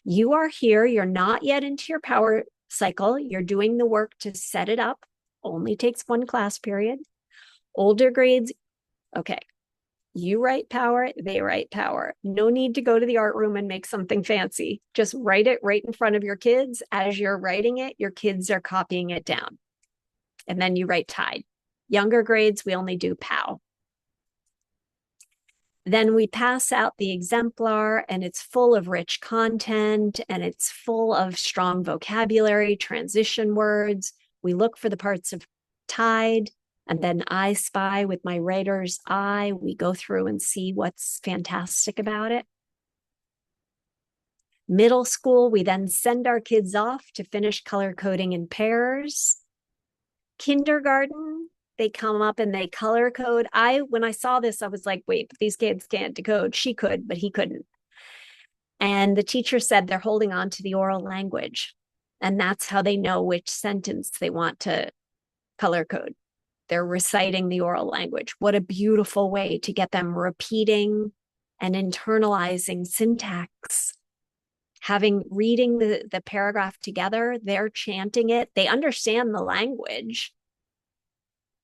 [SPEAKER 2] You are here, you're not yet into your power cycle. You're doing the work to set it up. Only takes one class period. Older grades, okay, you write power, they write power. No need to go to the art room and make something fancy. Just write it right in front of your kids. As you're writing it, your kids are copying it down. And then you write tide. Younger grades, we only do POW. Then we pass out the exemplar, and it's full of rich content, and it's full of strong vocabulary, transition words. We look for the parts of tide, and then I spy with my writer's eye. We go through and see what's fantastic about it. Middle school, we then send our kids off to finish color coding in pairs. Kindergarten, they come up and they color code. When I saw this, I was like, wait, but these kids can't decode. She could, but he couldn't. And the teacher said they're holding on to the oral language. And that's how they know which sentence they want to color code. They're reciting the oral language. What a beautiful way to get them repeating and internalizing syntax. Reading the paragraph together, they're chanting it. They understand the language.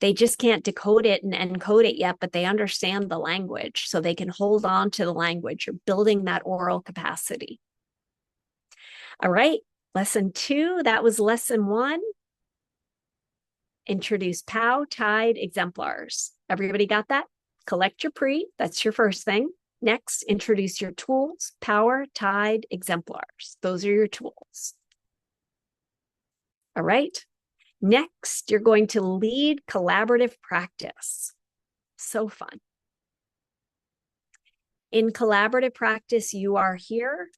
[SPEAKER 2] They just can't decode it and encode it yet, but they understand the language, so they can hold on to the language. You're building that oral capacity. All right, lesson 2, that was lesson 1. Introduce POW, tide, exemplars. Everybody got that? Collect your pre, that's your first thing. Next, introduce your tools, power, tide, exemplars. Those are your tools. All right. Next, you're going to lead collaborative practice. So fun. In collaborative practice, you are here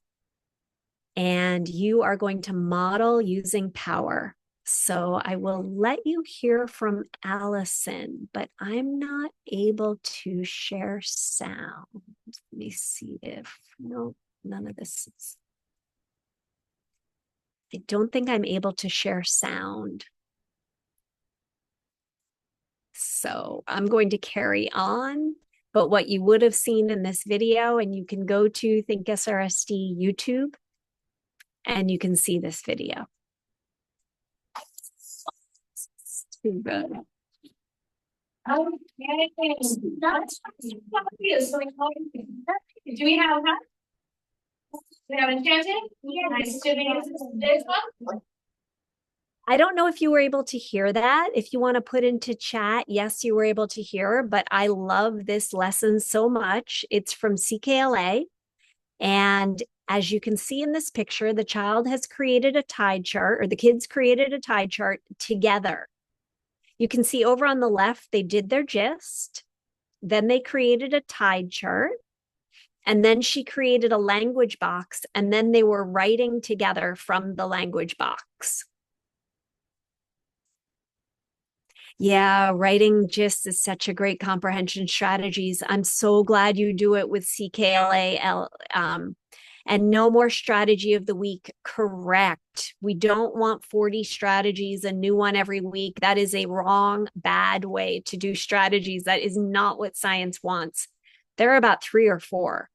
[SPEAKER 2] and you are going to model using power. So I will let you hear from Allison, but I'm not able to share sound. Let me see if, no, none of this is. I don't think I'm able to share sound. So I'm going to carry on, but what you would have seen in this video, and you can go to Think SRSD YouTube and you can see this video. Too good.
[SPEAKER 3] Okay. Do we have that? We have enchanted? Yeah. Nice to meet you. This one?
[SPEAKER 2] I don't know if you were able to hear that. If you want to put into chat, yes, you were able to hear, but I love this lesson so much. It's from CKLA. And as you can see in this picture, the child has created a tide chart, or the kids created a tide chart together. You can see over on the left, they did their gist. Then they created a tide chart. And then she created a language box, and then they were writing together from the language box. Yeah, writing GIS is such a great comprehension strategies. I'm so glad you do it with CKLA. And no more strategy of the week. Correct. We don't want 40 strategies, a new one every week. That is a wrong, bad way to do strategies. That is not what science wants. There are about 3 or 4,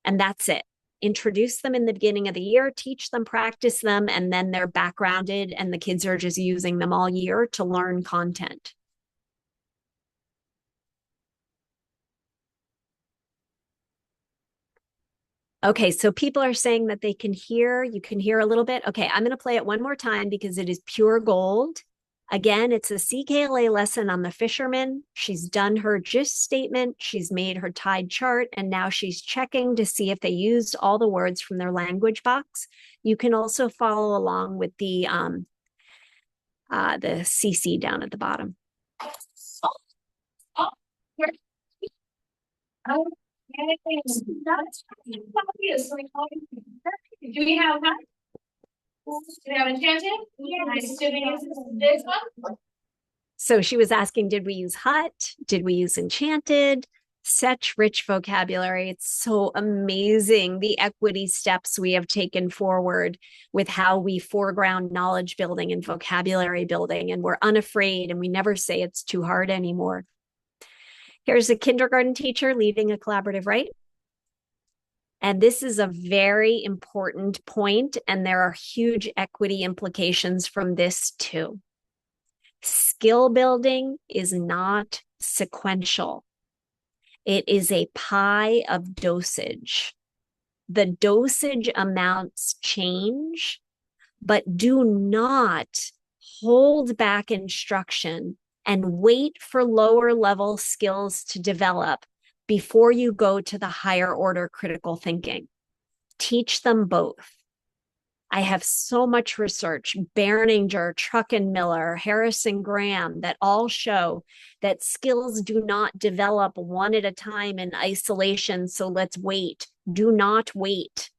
[SPEAKER 2] and that's it. Introduce them in the beginning of the year, teach them, practice them, and then they're backgrounded, and the kids are just using them all year to learn content. Okay, so people are saying that they can hear, you can hear a little bit. Okay, I'm going to play it one more time because it is pure gold. Again, it's a CKLA lesson on the fisherman. She's done her gist statement, she's made her tide chart, and now she's checking to see if they used all the words from their language box. You can also follow along with the CC down at the bottom.
[SPEAKER 3] Do we have that? Do we have enchanted? Yeah. Nice to meet you. This one?
[SPEAKER 2] So she was asking, did we use hut? Did we use enchanted? Such rich vocabulary. It's so amazing the equity steps we have taken forward with how we foreground knowledge building and vocabulary building. And we're unafraid and we never say it's too hard anymore. Here's a kindergarten teacher leading a collaborative write. And this is a very important point, and there are huge equity implications from this too. Skill building is not sequential. It is a pie of dosage. The dosage amounts change, but do not hold back instruction and wait for lower level skills to develop before you go to the higher order critical thinking. Teach them both. I have so much research, Berninger, Truckenmiller, Harrison Graham, that all show that skills do not develop one at a time in isolation. So let's wait. Do not wait.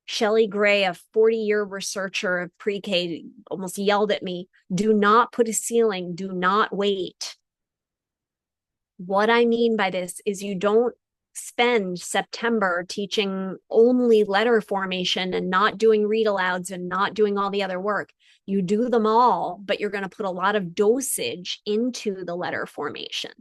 [SPEAKER 2] Shelley Gray, a 40-year researcher of pre-K, almost yelled at me, do not put a ceiling, do not wait. What I mean by this is you don't spend September teaching only letter formation and not doing read alouds and not doing all the other work. You do them all, but you're going to put a lot of dosage into the letter formation.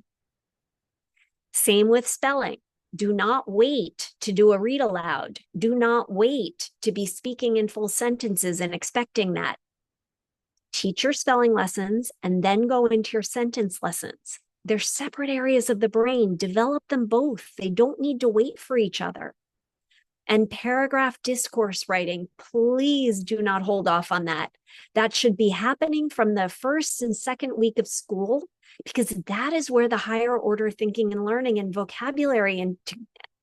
[SPEAKER 2] Same with spelling. Do not wait to do a read aloud. Do not wait to be speaking in full sentences and expecting that. Teach your spelling lessons and then go into your sentence lessons. They're separate areas of the brain. Develop them both. They don't need to wait for each other. And paragraph discourse writing, please do not hold off on that. That should be happening from the first and second week of school, because that is where the higher order thinking and learning and vocabulary and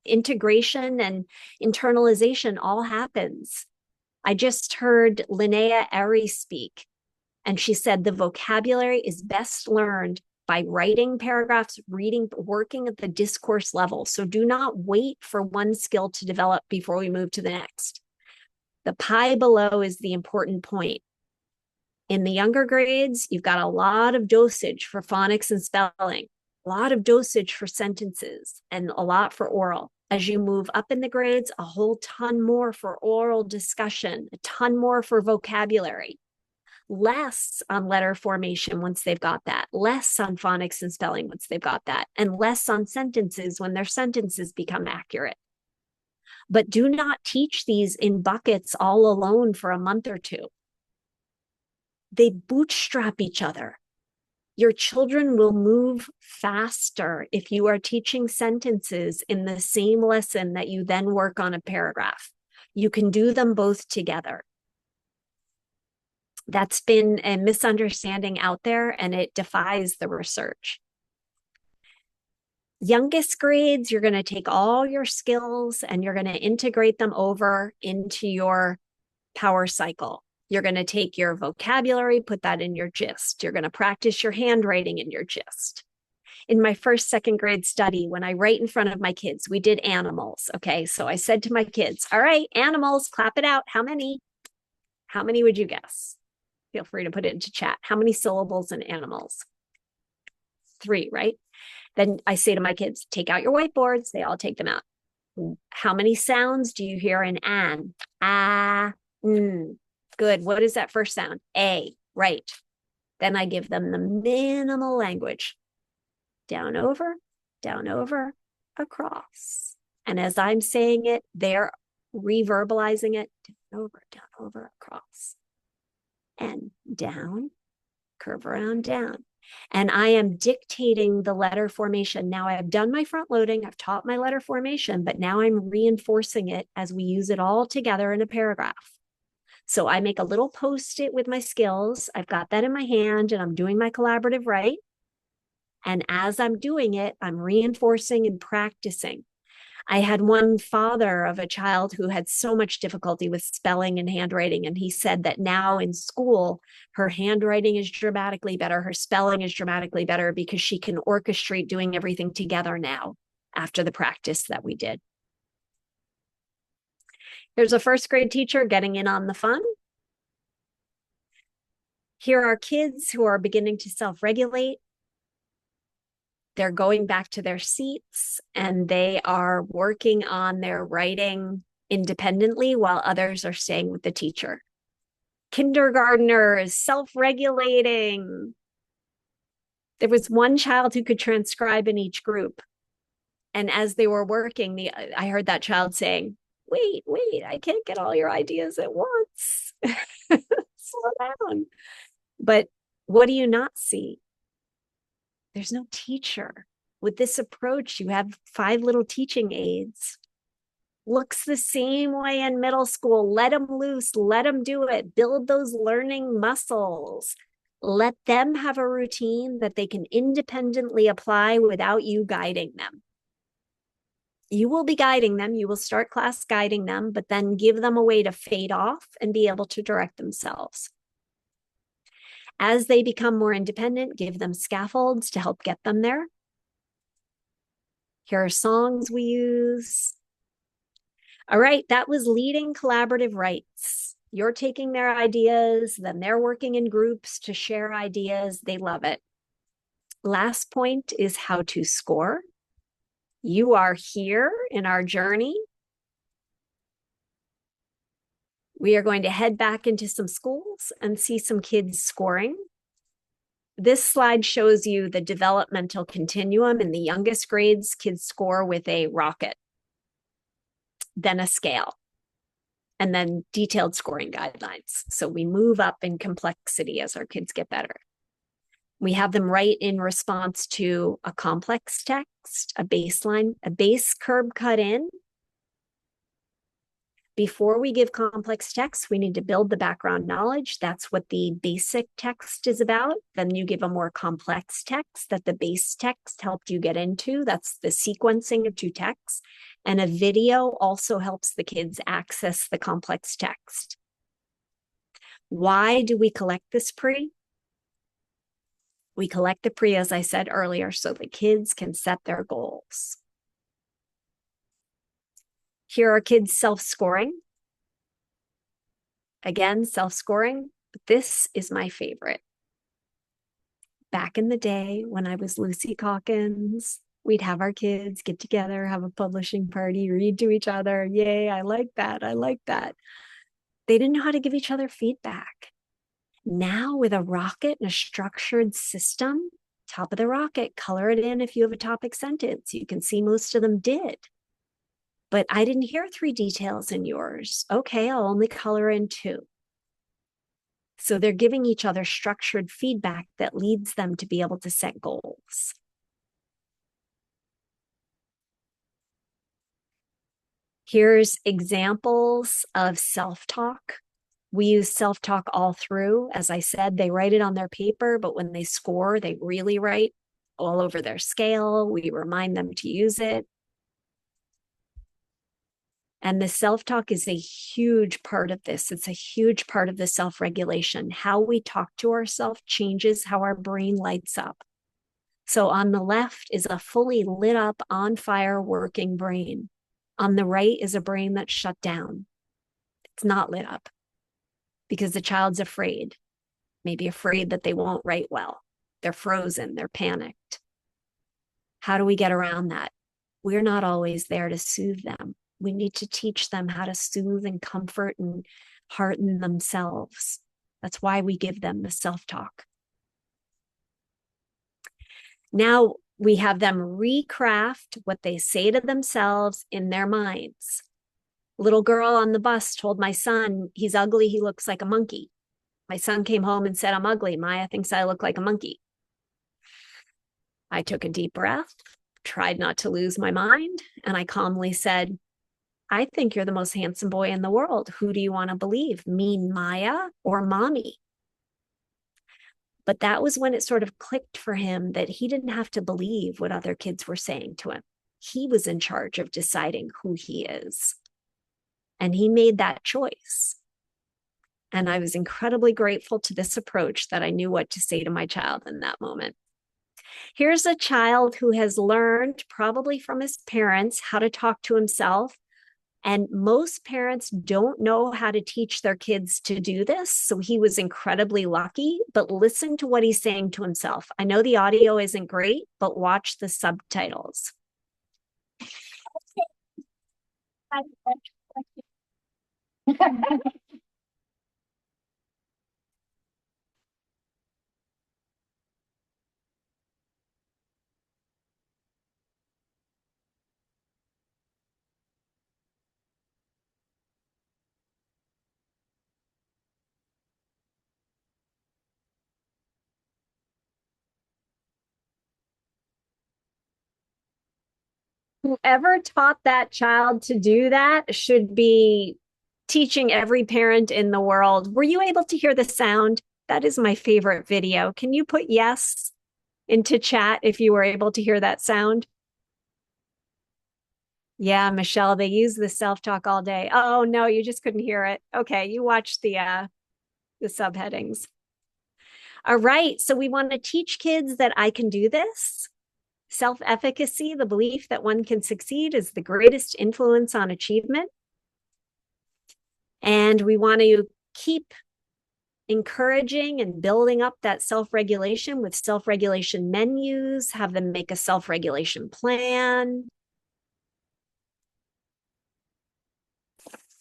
[SPEAKER 2] integration and internalization all happens. I just heard Linnea Airy speak, and she said the vocabulary is best learned by writing paragraphs, reading, working at the discourse level. So do not wait for one skill to develop before we move to the next. The pie below is the important point. In the younger grades, you've got a lot of dosage for phonics and spelling, a lot of dosage for sentences, and a lot for oral. As you move up in the grades, a whole ton more for oral discussion, a ton more for vocabulary. Less on letter formation once they've got that, less on phonics and spelling once they've got that, and less on sentences when their sentences become accurate. But do not teach these in buckets all alone for a month or two. They bootstrap each other. Your children will move faster if you are teaching sentences in the same lesson that you then work on a paragraph. You can do them both together. That's been a misunderstanding out there, and it defies the research. Youngest grades, you're going to take all your skills and you're going to integrate them over into your power cycle. You're going to take your vocabulary, put that in your gist. You're going to practice your handwriting in your gist. In my first, second grade study, when I write in front of my kids, we did animals. Okay. So I said to my kids, all right, animals, clap it out. How many? How many would you guess? Feel free to put it into chat. How many syllables in animals? 3, right? Then I say to my kids, take out your whiteboards. They all take them out. How many sounds do you hear in an? Ah, good. What is that first sound? A, right. Then I give them the minimal language. Down, over, across. And as I'm saying it, they're reverbalizing it. Down, over, across. And down, curve around, down. And I am dictating the letter formation. Now I have done my front loading, I've taught my letter formation, but now I'm reinforcing it as we use it all together in a paragraph. So I make a little post-it with my skills. I've got that in my hand and I'm doing my collaborative write. And as I'm doing it, I'm reinforcing and practicing. I had one father of a child who had so much difficulty with spelling and handwriting. And he said that now in school, her handwriting is dramatically better. Her spelling is dramatically better because she can orchestrate doing everything together now after the practice that we did. Here's a first grade teacher getting in on the fun. Here are kids who are beginning to self-regulate. They're going back to their seats and they are working on their writing independently while others are staying with the teacher. Kindergartners self-regulating. There was one child who could transcribe in each group. And as they were working, I heard that child saying, wait, I can't get all your ideas at once. Slow down. But what do you not see? There's no teacher. With this approach, you have 5 little teaching aids. Looks the same way in middle school. Let them loose, let them do it. Build those learning muscles. Let them have a routine that they can independently apply without you guiding them. You will be guiding them. You will start class guiding them, but then give them a way to fade off and be able to direct themselves. As they become more independent, give them scaffolds to help get them there. Here are songs we use. All right, that was leading collaborative writes. You're taking their ideas, then they're working in groups to share ideas. They love it. Last point is how to score. You are here in our journey. We are going to head back into some schools and see some kids scoring. This slide shows you the developmental continuum. In the youngest grades, kids score with a rocket, then a scale, and then detailed scoring guidelines. So we move up in complexity as our kids get better. We have them write in response to a complex text, a baseline, a base curb cut in. Before we give complex text, we need to build the background knowledge. That's what the basic text is about. Then you give a more complex text that the base text helped you get into. That's the sequencing of 2 texts. And a video also helps the kids access the complex text. Why do we collect this pre? We collect the pre, as I said earlier, so the kids can set their goals. Here are kids self-scoring. Again, self-scoring, but this is my favorite. Back in the day when I was Lucy Calkins, we'd have our kids get together, have a publishing party, read to each other. Yay, I like that. I like that. They didn't know how to give each other feedback. Now with a rocket and a structured system, top of the rocket, color it in if you have a topic sentence. You can see most of them did. But I didn't hear 3 details in yours. Okay, I'll only color in 2. So they're giving each other structured feedback that leads them to be able to set goals. Here's examples of self-talk. We use self-talk all through. As I said, they write it on their paper, but when they score, they really write all over their scale. We remind them to use it. And the self-talk is a huge part of this. It's a huge part of the self-regulation. How we talk to ourselves changes how our brain lights up. So on the left is a fully lit up, on fire, working brain. On the right is a brain that's shut down. It's not lit up because the child's afraid, maybe afraid that they won't write well. They're frozen, they're panicked. How do we get around that? We're not always there to soothe them. We need to teach them how to soothe and comfort and hearten themselves. That's why we give them the self-talk. Now we have them recraft what they say to themselves in their minds. Little girl on the bus told my son, he's ugly, he looks like a monkey. My son came home and said, I'm ugly. Maya thinks I look like a monkey. I took a deep breath, tried not to lose my mind, and I calmly said, I think you're the most handsome boy in the world. Who do you want to believe, me, Maya, or mommy? But that was when it sort of clicked for him that he didn't have to believe what other kids were saying to him. He was in charge of deciding who he is. And he made that choice. And I was incredibly grateful to this approach that I knew what to say to my child in that moment. Here's a child who has learned, probably from his parents, how to talk to himself. And most parents don't know how to teach their kids to do this. So he was incredibly lucky, but listen to what he's saying to himself. I know the audio isn't great, but watch the subtitles. Whoever taught that child to do that should be teaching every parent in the world. Were you able to hear the sound? That is my favorite video. Can you put yes into chat if you were able to hear that sound? Yeah, Michelle, they use the self-talk all day. Oh no, you just couldn't hear it. Okay, you watch the subheadings. All right, so we want to teach kids that I can do this. Self-efficacy, the belief that one can succeed, is the greatest influence on achievement. And we want to keep encouraging and building up that self-regulation with self-regulation menus, have them make a self-regulation plan.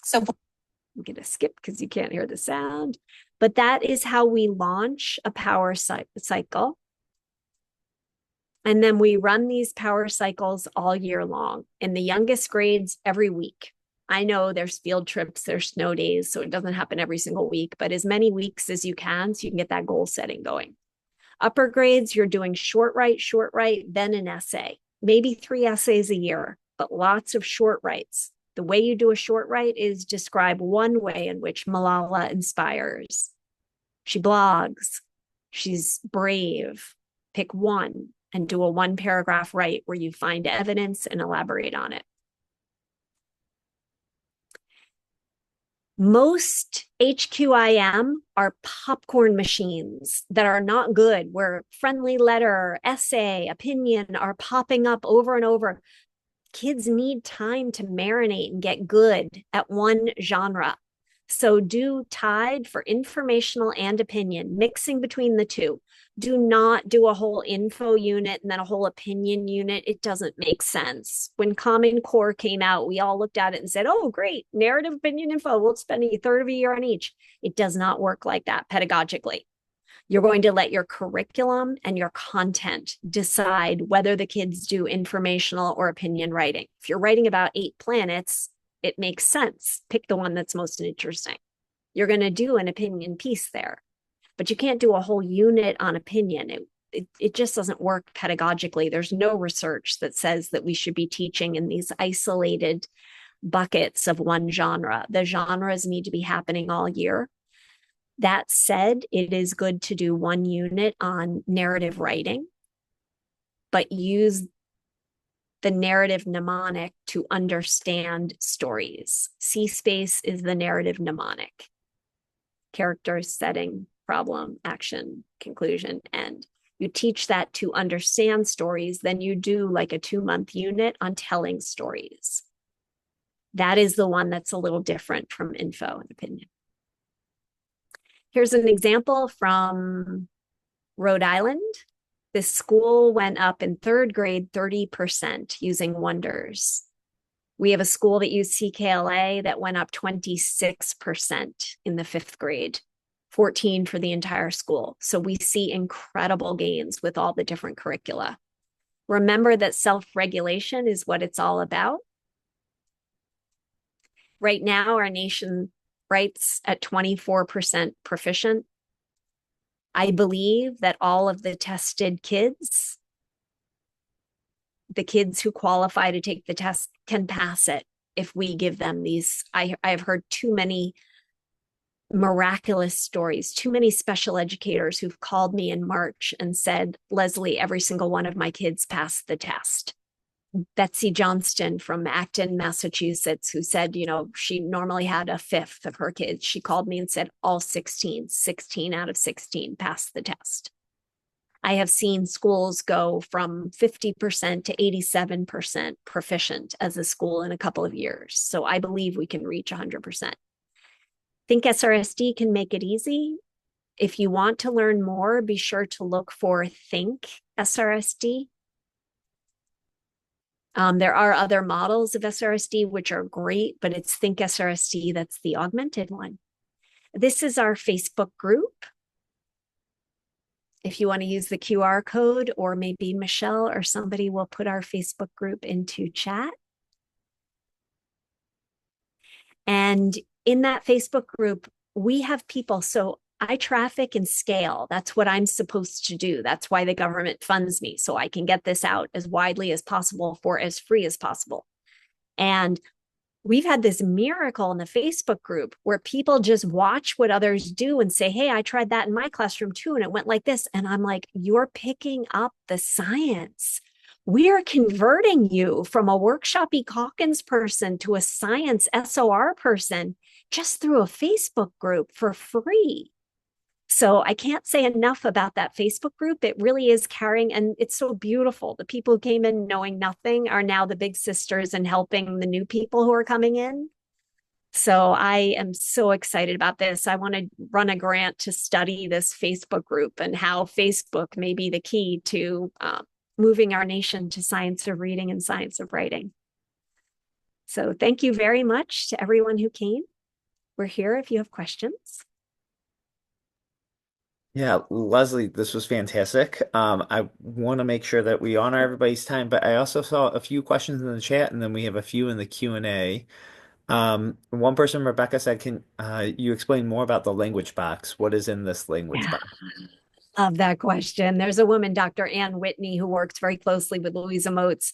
[SPEAKER 2] So I'm going to skip because you can't hear the sound. But that is how we launch a power cycle. And then we run these power cycles all year long. In the youngest grades, every week. I know there's field trips, there's snow days, so it doesn't happen every single week, but as many weeks as you can so you can get that goal setting going. Upper grades, you're doing short write, then an essay, maybe 3 essays a year, but lots of short writes. The way you do a short write is describe one way in which Malala inspires. She blogs, she's brave. Pick one and do a 1-paragraph write where you find evidence and elaborate on it. Most HQIM are popcorn machines that are not good, where friendly letter, essay, opinion are popping up over and over. Kids need time to marinate and get good at one genre. So do Tide for informational and opinion, mixing between the two. Do not do a whole info unit and then a whole opinion unit. It doesn't make sense. When Common Core came out, we all looked at it and said, oh, great, narrative, opinion, info. We'll spend a third of a year on each. It does not work like that pedagogically. You're going to let your curriculum and your content decide whether the kids do informational or opinion writing. If you're writing about 8 planets, it makes sense. Pick the one that's most interesting. You're going to do an opinion piece there, but you can't do a whole unit on opinion. It just doesn't work pedagogically. There's no research that says that we should be teaching in these isolated buckets of one genre. The genres need to be happening all year. That said, it is good to do 1 unit on narrative writing, but use the narrative mnemonic to understand stories. C space is the narrative mnemonic. Character, setting, problem, action, conclusion, end. You teach that to understand stories, then you do like a 2-month unit on telling stories. That is the one that's a little different from info and opinion. Here's an example from Rhode Island. This school went up in third grade 30% using Wonders. We have a school that used CKLA that went up 26% in the fifth grade, 14 for the entire school. So we see incredible gains with all the different curricula. Remember that self-regulation is what it's all about. Right now, our nation writes at 24% proficient. I believe that all of the tested kids, the kids who qualify to take the test, can pass it if we give them these. I've heard too many miraculous stories, too many special educators who've called me in March and said, Leslie, every single one of my kids passed the test. Betsy Johnston from Acton, Massachusetts, who said, she normally had a fifth of her kids. She called me and said all 16 out of 16 passed the test. I have seen schools go from 50% to 87% proficient as a school in a couple of years. So I believe we can reach 100%. Think SRSD can make it easy. If you want to learn more, be sure to look for Think SRSD. There are other models of SRSD which are great, but it's Think SRSD that's the augmented one. This is our Facebook group. If you want to use the QR code, or maybe Michelle or somebody will put our Facebook group into chat. And in that Facebook group, we have people. So I traffic and scale. That's what I'm supposed to do. That's why the government funds me, so I can get this out as widely as possible for as free as possible. And we've had this miracle in the Facebook group where people just watch what others do and say, hey, I tried that in my classroom too, and it went like this. And I'm like, you're picking up the science. We are converting you from a workshopy Calkins person to a science SOR person just through a Facebook group for free. So I can't say enough about that Facebook group. It really is carrying, and it's so beautiful. The people who came in knowing nothing are now the big sisters and helping the new people who are coming in. So I am so excited about this. I want to run a grant to study this Facebook group and how Facebook may be the key to moving our nation to science of reading and science of writing. So thank you very much to everyone who came. We're here if you have questions.
[SPEAKER 1] Yeah, Leslie, this was fantastic. I want to make sure that we honor everybody's time, but I also saw a few questions in the chat, and then we have a few in the Q&A. One person, Rebecca, said, "Can you explain more about the language box? What is in this language box?"
[SPEAKER 2] Love that question. There's a woman, Dr. Ann Whitney, who works very closely with Louisa Moats,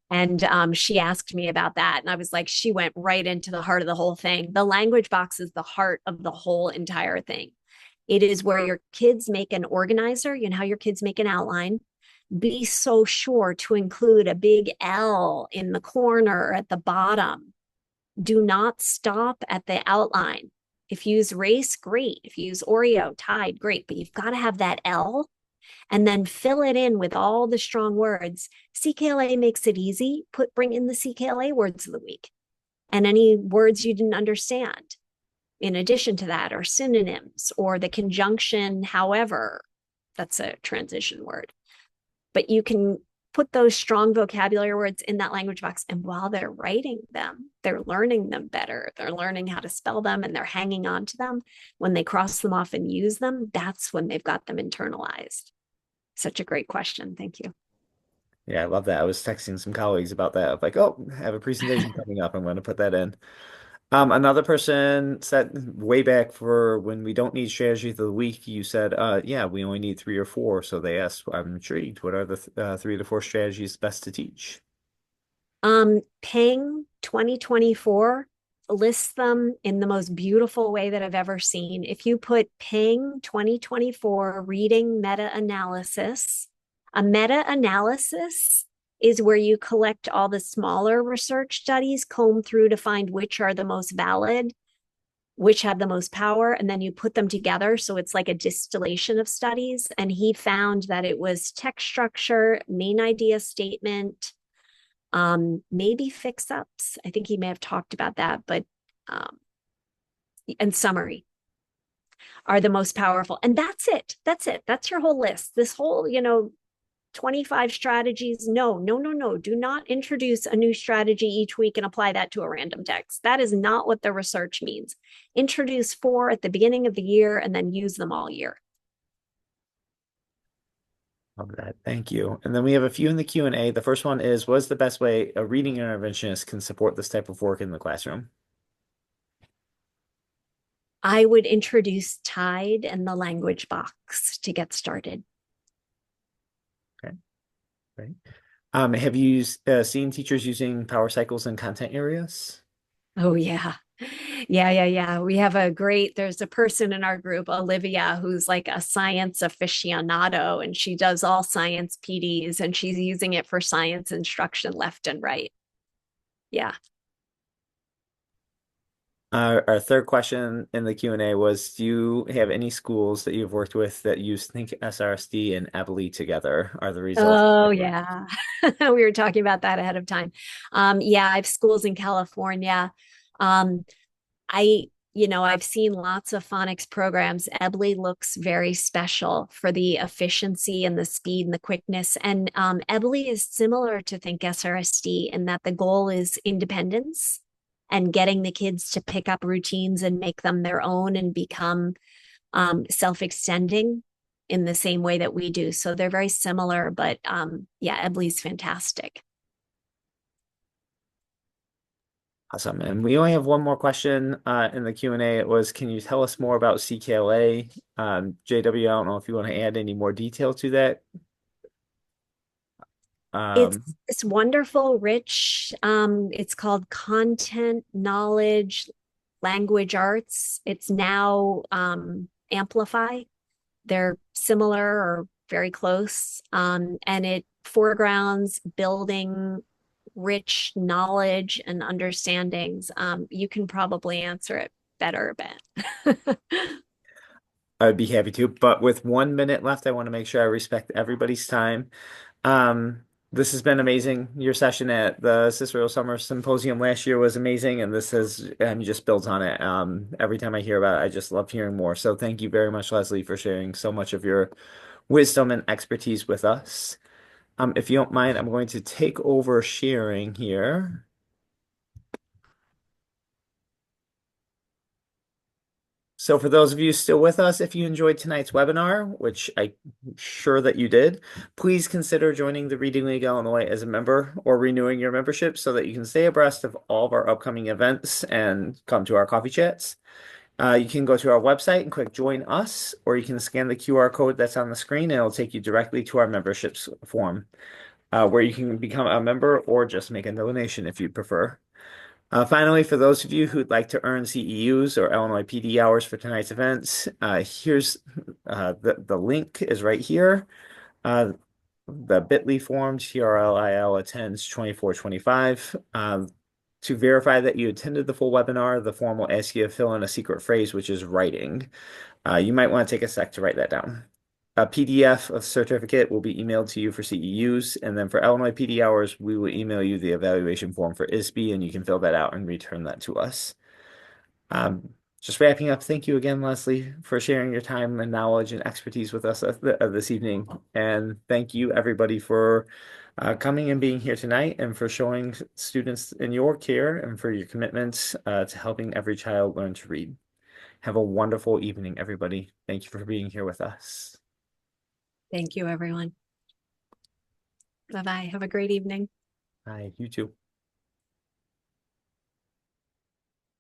[SPEAKER 2] and she asked me about that. And I was like, she went right into the heart of the whole thing. The language box is the heart of the whole entire thing. It is where your kids make an organizer, how your kids make an outline. Be so sure to include a big L in the corner or at the bottom. Do not stop at the outline. If you use race, great. If you use Oreo, Tide, great. But you've got to have that L, and then fill it in with all the strong words. CKLA makes it easy. Bring in the CKLA words of the week and any words you didn't understand. In addition to that, are synonyms or the conjunction, however, that's a transition word. But you can put those strong vocabulary words in that language box. And while they're writing them, they're learning them better. They're learning how to spell them, and they're hanging on to them. When they cross them off and use them, that's when they've got them internalized. Such a great question. Thank you.
[SPEAKER 1] Yeah, I love that. I was texting some colleagues about that. I'm like, oh, I have a presentation coming up. I'm going to put that in. Another person said way back for when we don't need strategy of the week, you said, yeah, we only need 3 or 4. So they asked, I'm intrigued. What are the 3 to 4 strategies best to teach?
[SPEAKER 2] Ping 2024 lists them in the most beautiful way that I've ever seen. If you put Ping 2024 reading meta-analysis, a meta-analysis is where you collect all the smaller research studies, comb through to find which are the most valid. which have the most power, and then you put them together. So it's like a distillation of studies. And he found that it was text structure, main idea statement, maybe fix ups. I think he may have talked about that, but um, and summary are the most powerful. And that's it. That's it. That's your whole list. This whole, 25 strategies. No, no, no, no. Do not introduce a new strategy each week and apply that to a random text. That is not what the research means. Introduce 4 at the beginning of the year and then use them all year.
[SPEAKER 1] Love that. Thank you. And then we have a few in the Q&A. The first one is, what is the best way a reading interventionist can support this type of work in the classroom?
[SPEAKER 2] I would introduce Tide and the language box to get started.
[SPEAKER 1] Okay, great. Have you seen teachers using power cycles in content areas?
[SPEAKER 2] Oh, yeah. Yeah. There's a person in our group, Olivia, who's like a science aficionado, and she does all science PDs and she's using it for science instruction left and right. Yeah.
[SPEAKER 1] Our third question in the Q&A was, do you have any schools that you've worked with that use Think SRSD and EBLI together? Are the results
[SPEAKER 2] Oh,
[SPEAKER 1] different?
[SPEAKER 2] yeah. We were talking about that ahead of time. Yeah, I have schools in California. Um, I've seen lots of phonics programs. Ebley looks very special for the efficiency and the speed and the quickness. And Ebley is similar to Think SRSD in that the goal is independence and getting the kids to pick up routines and make them their own and become self-extending in the same way that we do. So they're very similar, but yeah, Ebley's fantastic.
[SPEAKER 1] Awesome. And we only have one more question in the Q&A. It was, can you tell us more about CKLA? JW, I don't know if you want to add any more detail to that.
[SPEAKER 2] It's
[SPEAKER 1] Um,
[SPEAKER 2] this wonderful, rich, it's called Content, Knowledge, Language Arts. It's now Amplify. They're similar or very close. And it foregrounds building rich knowledge and understandings. You can probably answer it better, Ben.
[SPEAKER 1] I'd be happy to, but with 1 minute left, I want to make sure I respect everybody's time. Um, this has been amazing. Your session at the Cicero Summer Symposium last year was amazing, and this has just built on it. Every time I hear about it, I just love hearing more. So thank you very much, Leslie, for sharing so much of your wisdom and expertise with us. If you don't mind, I'm going to take over sharing here. So for those of you still with us, if you enjoyed tonight's webinar, which I'm sure that you did, please consider joining the Reading League Illinois as a member or renewing your membership so that you can stay abreast of all of our upcoming events and come to our coffee chats. You can go to our website and click Join Us, or you can scan the QR code that's on the screen and it'll take you directly to our memberships form, where you can become a member or just make a donation if you prefer. Finally, for those of you who'd like to earn CEUs or Illinois PD hours for tonight's events, here's the link is right here. The bit.ly form, TRL attends 2425. To verify that you attended the full webinar, the form will ask you to fill in a secret phrase, which is writing. You might want to take a sec to write that down. A PDF of certificate will be emailed to you for CEUs, and then for Illinois PD hours, we will email you the evaluation form for ISB, and you can fill that out and return that to us. Just wrapping up, thank you again, Leslie, for sharing your time and knowledge and expertise with us this evening. And thank you, everybody, for coming and being here tonight and for showing students in your care and for your commitment to helping every child learn to read. Have a wonderful evening, everybody. Thank you for being here with us.
[SPEAKER 2] Thank you, everyone. Bye bye. Have a great evening.
[SPEAKER 1] Hi, you too.